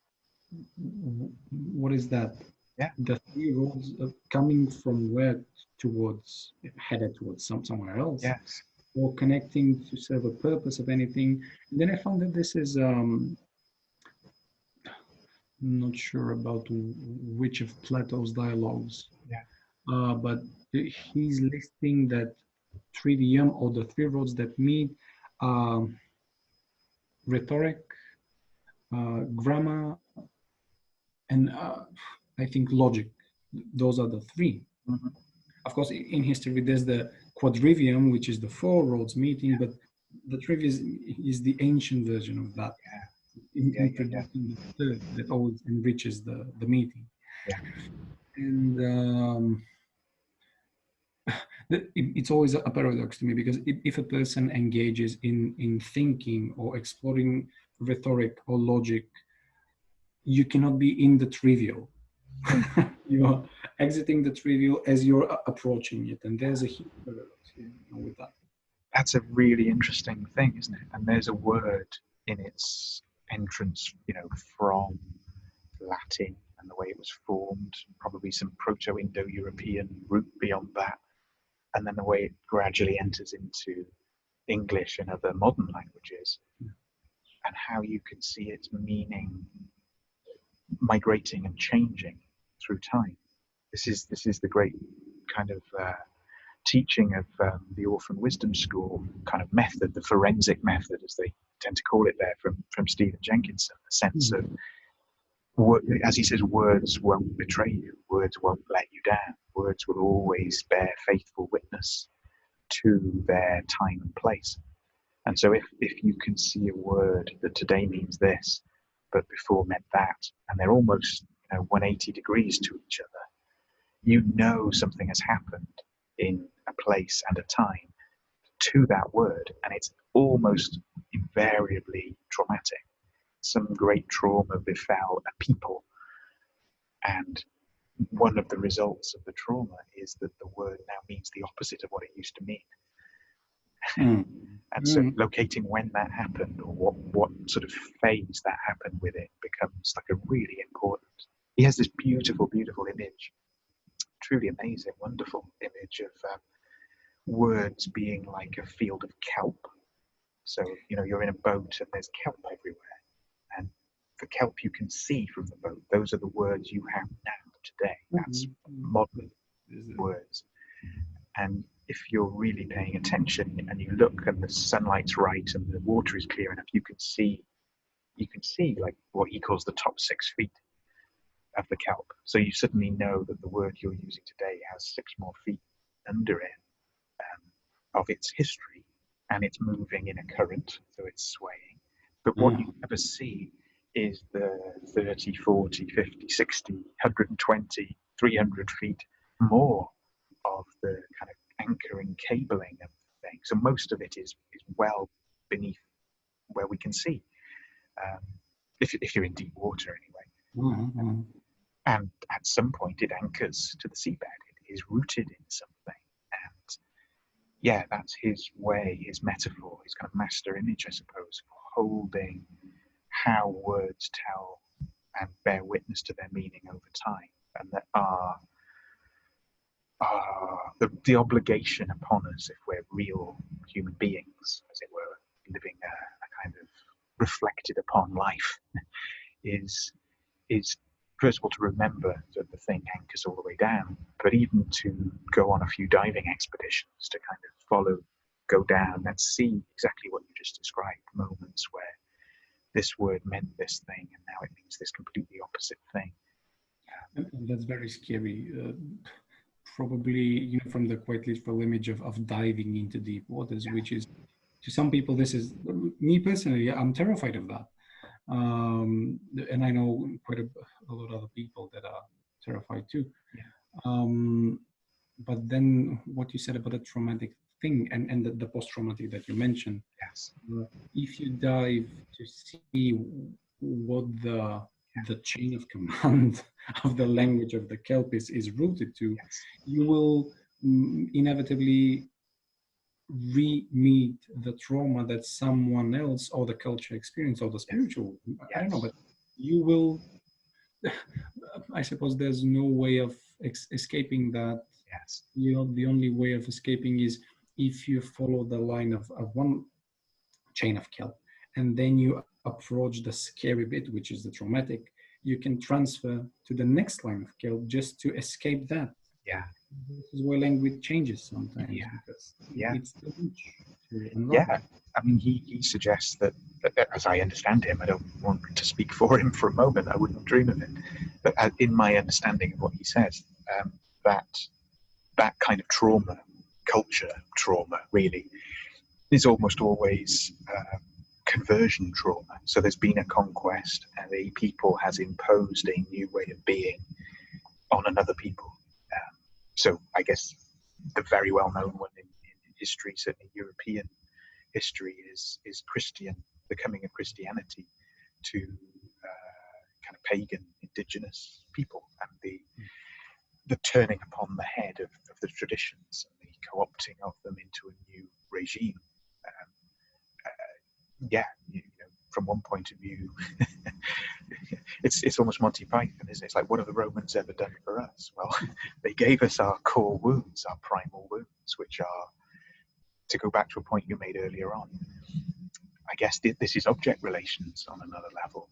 what is that? Yeah. The three roads coming from where headed towards somewhere else. Yes. Or connecting to serve a purpose of anything. And then I found that this is, I'm not sure about which of Plato's dialogues. Yeah. But he's listing that trivium, or the three roads that meet, rhetoric, grammar, and I think logic. Those are the three. Mm-hmm. Of course, in history, there's the quadrivium, which is the four roads meeting, but the trivium is the ancient version of that. Introducing the third that always enriches the meeting. Yeah. And it's always a paradox to me, because if a person engages in thinking or exploring rhetoric or logic, you cannot be in the trivial. You are exiting the trivial as you're approaching it, and there's a huge paradox with that. That's a really interesting thing, isn't it? And there's a word in its entrance, from Latin and the way it was formed, probably some Proto-Indo-European root beyond that, and then the way it gradually enters into English and other modern languages, and how you can see its meaning migrating and changing through time. This is the great kind of teaching of the Orphan Wisdom School kind of method, the forensic method, as they tend to call it there, from Stephen Jenkinson, the sense of, as he says, words won't betray you, words won't let you down, words will always bear faithful witness to their time and place. And so if you can see a word that today means this, but before meant that, and they're almost 180 degrees to each other, something has happened in a place and a time to that word, and it's almost invariably traumatic. Some great trauma befell a people, and one of the results of the trauma is that the word now means the opposite of what it used to mean. And so locating when that happened, or what sort of phase that happened with it, becomes like a really important. He has this beautiful image, truly amazing, wonderful image of words being like a field of kelp. So you're in a boat and there's kelp everywhere, and the kelp you can see from the boat. Those are the words you have now today. That's modern words. And if you're really paying attention and you look and the sunlight's right and the water is clear enough, you can see like what he calls the top 6 feet of the kelp. So you suddenly know that the word you're using today has 6 more feet under it of its history, and it's moving in a current, so it's swaying. But what you never see is the 30, 40, 50, 60, 120, 300 feet more of the kind of anchoring cabling of the thing. So most of it is well beneath where we can see, if you're in deep water anyway. And at some point it anchors to the seabed. It is rooted in something. And yeah, that's his way, his metaphor, his kind of master image, I suppose, for holding how words tell and bear witness to their meaning over time, and that the obligation upon us, if we're real human beings, as it were, living a kind of reflected upon life, is first of all to remember that the thing anchors all the way down, but even to go on a few diving expeditions to kind of go down and see exactly what you just described, moments where this word meant this thing and now it means this completely opposite thing. And that's very scary. Probably, from the quite literal image of diving into deep waters, which is, to some people, this is, me personally, I'm terrified of that. And I know quite a lot of other people that are terrified too. But then what you said about the traumatic thing and the post-traumatic that you mentioned, Yes. If you dive to see what the chain of command of the language of the kelp is rooted to, you will inevitably re-meet the trauma that someone else or the culture experienced, or the spiritual, I don't know, but you will, I suppose there's no way of escaping that. Yes. The only way of escaping is if you follow the line of one chain of kelp, and then you approach the scary bit, which is the traumatic, you can transfer to the next line of kelp just to escape that. Yeah. This is where language changes sometimes, because it's too much to unlock. Yeah. I mean, he suggests that, as I understand him, I don't want to speak for him for a moment, I wouldn't dream of it, but in my understanding of what he says, that kind of trauma, culture trauma, really, is almost always conversion trauma. So there's been a conquest, and a people has imposed a new way of being on another people. So I guess the very well-known one in history, certainly European history, is the coming of Christianity to kind of pagan indigenous people, and the turning upon the head of the traditions and the co-opting of them into a new regime. From one point of view, it's almost Monty Python, isn't it? It's like, what have the Romans ever done for us? Well, they gave us our core wounds, our primal wounds, which are, to go back to a point you made earlier on, I guess this is object relations on another level.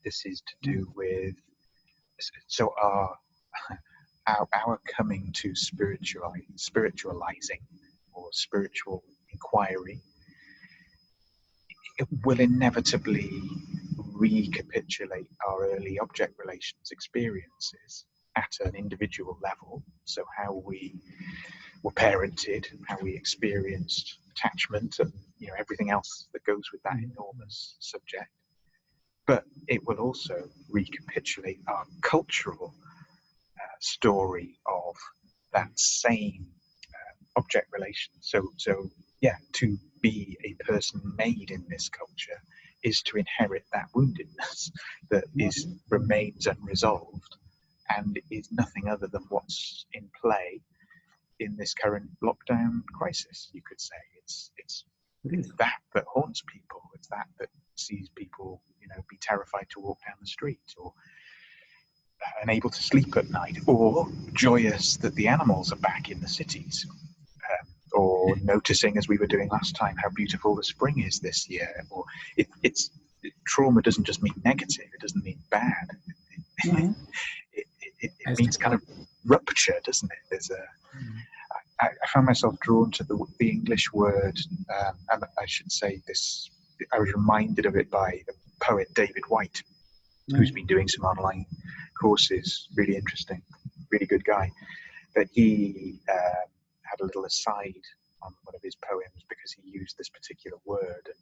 This is to do with, so our coming to spiritualizing or spiritual inquiry, it will inevitably recapitulate our early object relations experiences at an individual level. So how we were parented, how we experienced attachment, and everything else that goes with that enormous subject. But it will also recapitulate our cultural story of that same object relation. So to be a person made in this culture is to inherit that woundedness that remains unresolved and is nothing other than what's in play in this current lockdown crisis. You could say it's that haunts people. It's that sees people be terrified to walk down the street, or unable to sleep at night, or joyous that the animals are back in the cities, or noticing, as we were doing last time, how beautiful the spring is this year. Or trauma doesn't just mean negative, it doesn't mean bad. It means kind of rupture, doesn't it? There's I found myself drawn to the English word, and I should say this, I was reminded of it by the poet David White, who's been doing some online courses, really interesting, really good guy. But he had a little aside on one of his poems because he used this particular word, and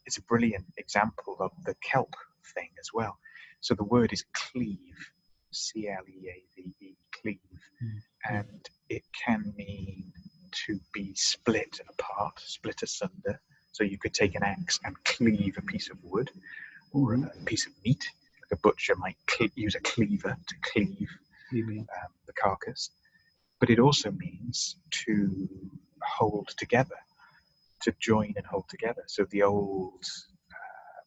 it's a brilliant example of the kelp thing as well. So the word is cleave, C-L-E-A-V-E, cleave, and it can mean to be split apart, split asunder. So you could take an axe and cleave a piece of wood or a piece of meat. Like a butcher might use a cleaver to cleave the carcass. But it also means to hold together, to join and hold together. So the old,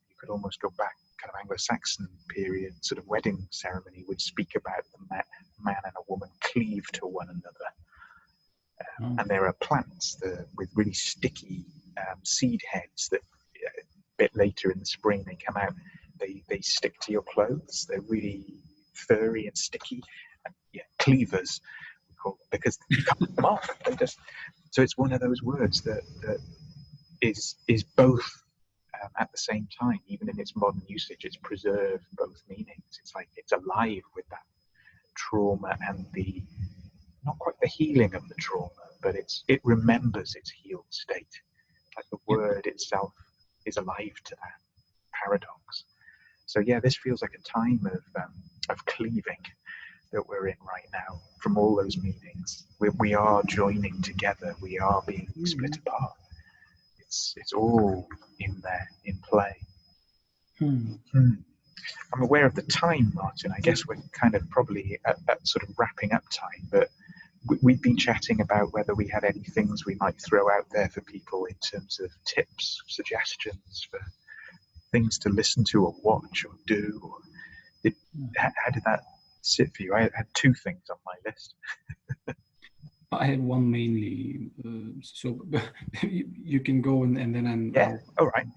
you could almost go back, kind of Anglo-Saxon period, sort of wedding ceremony would speak about the man and a woman cleave to one another. And there are plants with really sticky seed heads that a bit later in the spring they come out. They stick to your clothes. They're really furry and sticky. And cleavers, because you can't get them off. So it's one of those words that is both at the same time. Even in its modern usage, it's preserved both meanings. It's like it's alive with that trauma and not quite the healing of the trauma, but it remembers its healed state. Like the word itself is alive to that paradox. So this feels like a time of cleaving that we're in right now. From all those meanings, we are joining together. We are being split apart. It's all in there, in play. I'm aware of the time, Martin. I guess we're kind of probably at sort of wrapping up time, but we've been chatting about whether we had any things we might throw out there for people in terms of tips, suggestions for things to listen to or watch or do. How did that sit for you? I had two things on my list. I had one mainly, so you can go and then all right.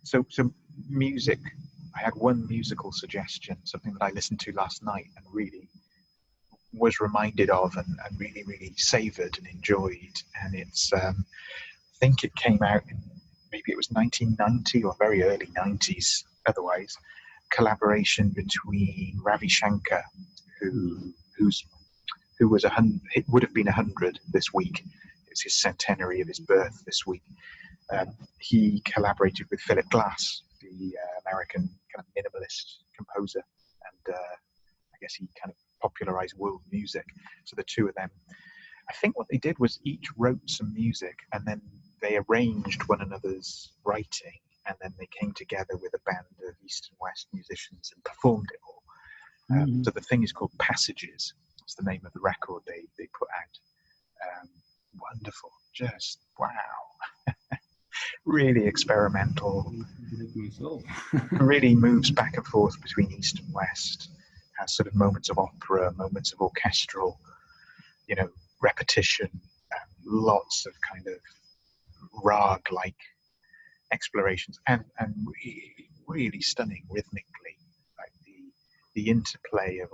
So music. I had one musical suggestion, something that I listened to last night and really was reminded of and really, really savoured and enjoyed. And it's, I think it came out in, maybe it was 1990 or very early 90s. Otherwise, collaboration between Ravi Shankar, who was 100, it would have been 100 this week. It's his centenary of his birth this week. He collaborated with Philip Glass, the American kind of minimalist composer, and I guess he kind of popularized world music. So the two of them, I think what they did was each wrote some music and then they arranged one another's writing, and then they came together with a band of East and West musicians and performed it all. So the thing is called Passages. That's the name of the record they put out. Wonderful, just wow. Really experimental. Really moves back and forth between East and West. Has sort of moments of opera, moments of orchestral, repetition, lots of kind of rag-like explorations, and really stunning rhythmically. Like the interplay of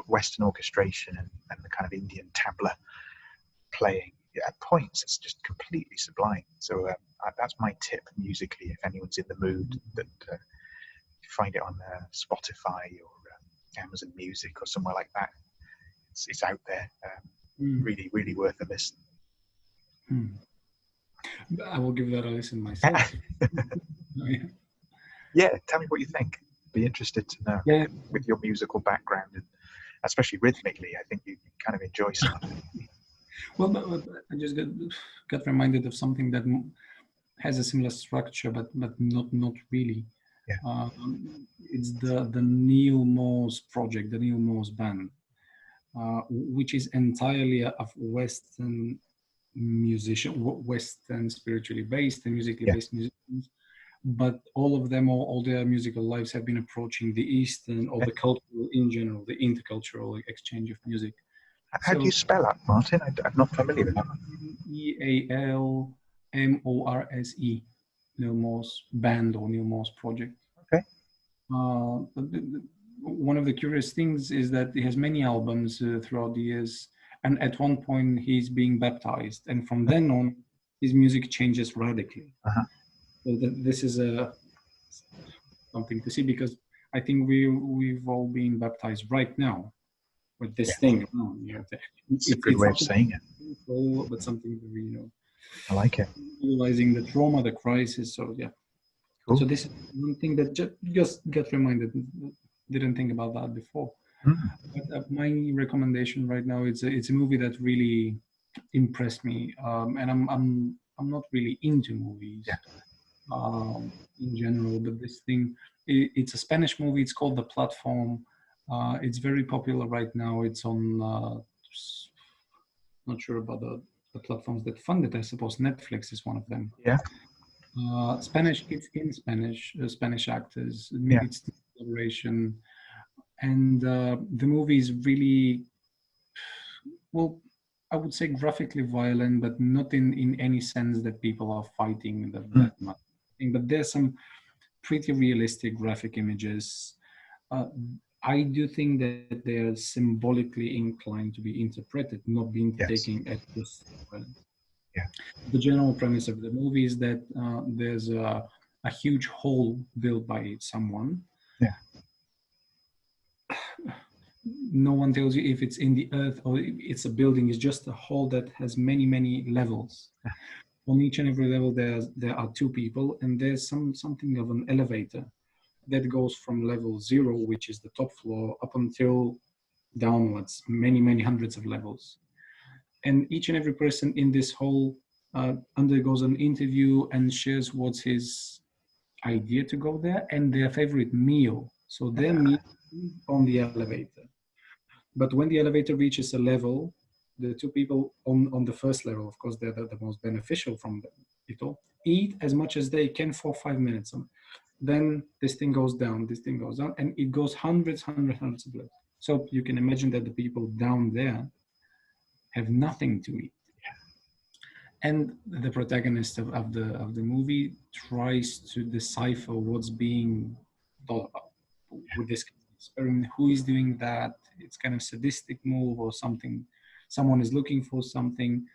Western orchestration and the kind of Indian tabla playing. At points, it's just completely sublime. So that's my tip musically. If anyone's in the mood, that find it on Spotify or Amazon Music or somewhere like that. It's out there. Really, really worth a listen. I will give that a listen myself. Tell me what you think. Be interested to know. With your musical background, and especially rhythmically, I think you kind of enjoy some of it. Well, but I just got reminded of something that has a similar structure, but not really. It's the Neil Morse project, the Neil Morse band, which is entirely of Western Western spiritually based and musically based musicians. But all of them, all their musical lives have been approaching the Eastern or the cultural in general, the intercultural exchange of music. How do you spell that, Martin? I'm not familiar with that. EALMORSE, Neil Morse Band or Neil Morse Project. Okay. One of the curious things is that he has many albums throughout the years, and at one point he's being baptized, and from then on, his music changes radically. So this is something to see, because I think we've all been baptized right now with this thing. It's a good way of saying it. But something very, I like it. Realizing the trauma, the crisis. So Cool. So this is one thing that just get reminded. Didn't think about that before. But my recommendation right now, it's a movie that really impressed me. And I'm not really into movies in general, but this thing, it's a Spanish movie. It's called The Platform. It's very popular right now. It's on, not sure about the the platforms that fund it. I suppose Netflix is one of them. Yeah. Spanish, it's in Spanish, Spanish actors, Yeah. it's the collaboration, and the movie is really, well, I would say graphically violent, but not in any sense that people are fighting that much. But there's some pretty realistic graphic images. I do think that they are symbolically inclined to be interpreted, not being Yes. taken at just violence. Yeah. The general premise of the movie is that there's a huge hole built by someone. Yeah. No one tells you if it's in the earth or it's a building. It's just a hole that has many, many levels. On each and every level, there are two people, and there's something of an elevator that goes from level 0, which is the top floor, up until downwards, many, many hundreds of levels. And each and every person in this hole undergoes an interview and shares what's his idea to go there and their favorite meal. So their meal is on the elevator. But when the elevator reaches a level, the two people on the first level, of course, they're the most beneficial from it all, eat as much as they can for 5 minutes. Then this thing goes down, and it goes hundreds of levels. So you can imagine that the people down there have nothing to eat. And the protagonist of the movie tries to decipher what's being thought about with this experiment. Who is doing that? It's kind of sadistic move or something. Someone is looking for something.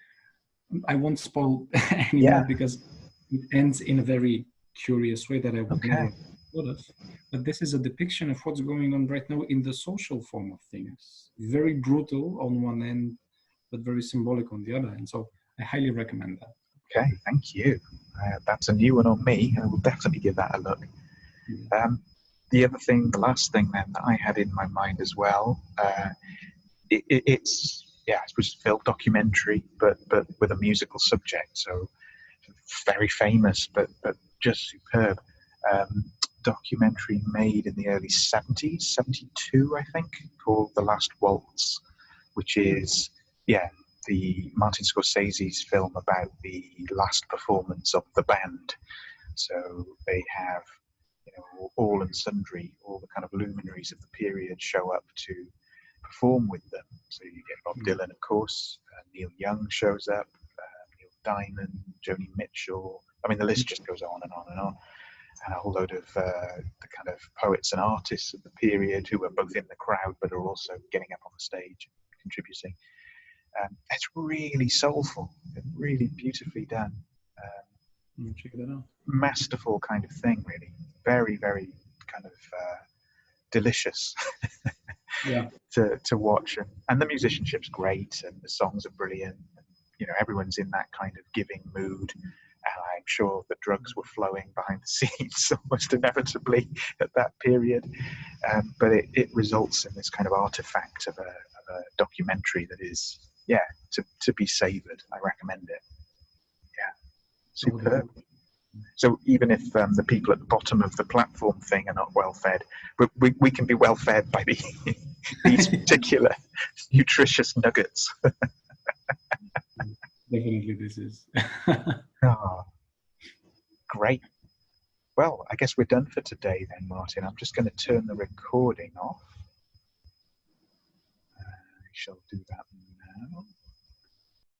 I won't spoil anymore because it ends in a very curious way that I would never have thought of. But this is a depiction of what's going on right now in the social form of things. Very brutal on one end, but very symbolic on the other. And so I highly recommend that. Okay, thank you. That's a new one on me. I will definitely give that a look. The other thing, the last thing then that I had in my mind as well, it's I suppose film documentary, but with a musical subject. So very famous, but just superb. Documentary made in the early 70s, 72, I think, called The Last Waltz, which is, the Martin Scorsese's film about the last performance of the band. So they have, all and sundry, all the kind of luminaries of the period show up to perform with them. So you get Bob Dylan, of course, Neil Young shows up, Neil Diamond, Joni Mitchell. I mean, the list just goes on and on and on. And a whole load of the kind of poets and artists of the period who are both in the crowd but are also getting up on the stage and contributing. It's really soulful, really beautifully done. Check that out. Masterful kind of thing, really. Very, very kind of delicious to watch. And the musicianship's great, and the songs are brilliant. And, everyone's in that kind of giving mood. And I'm sure the drugs were flowing behind the scenes almost inevitably at that period. But it results in this kind of artifact of a documentary that is, to be savoured. I recommend it. Yeah, superb. So even if the people at the bottom of the platform thing are not well fed, we can be well fed by these particular nutritious nuggets. Definitely this is. Oh, great. Well, I guess we're done for today then, Martin. I'm just going to turn the recording off. I shall do that now.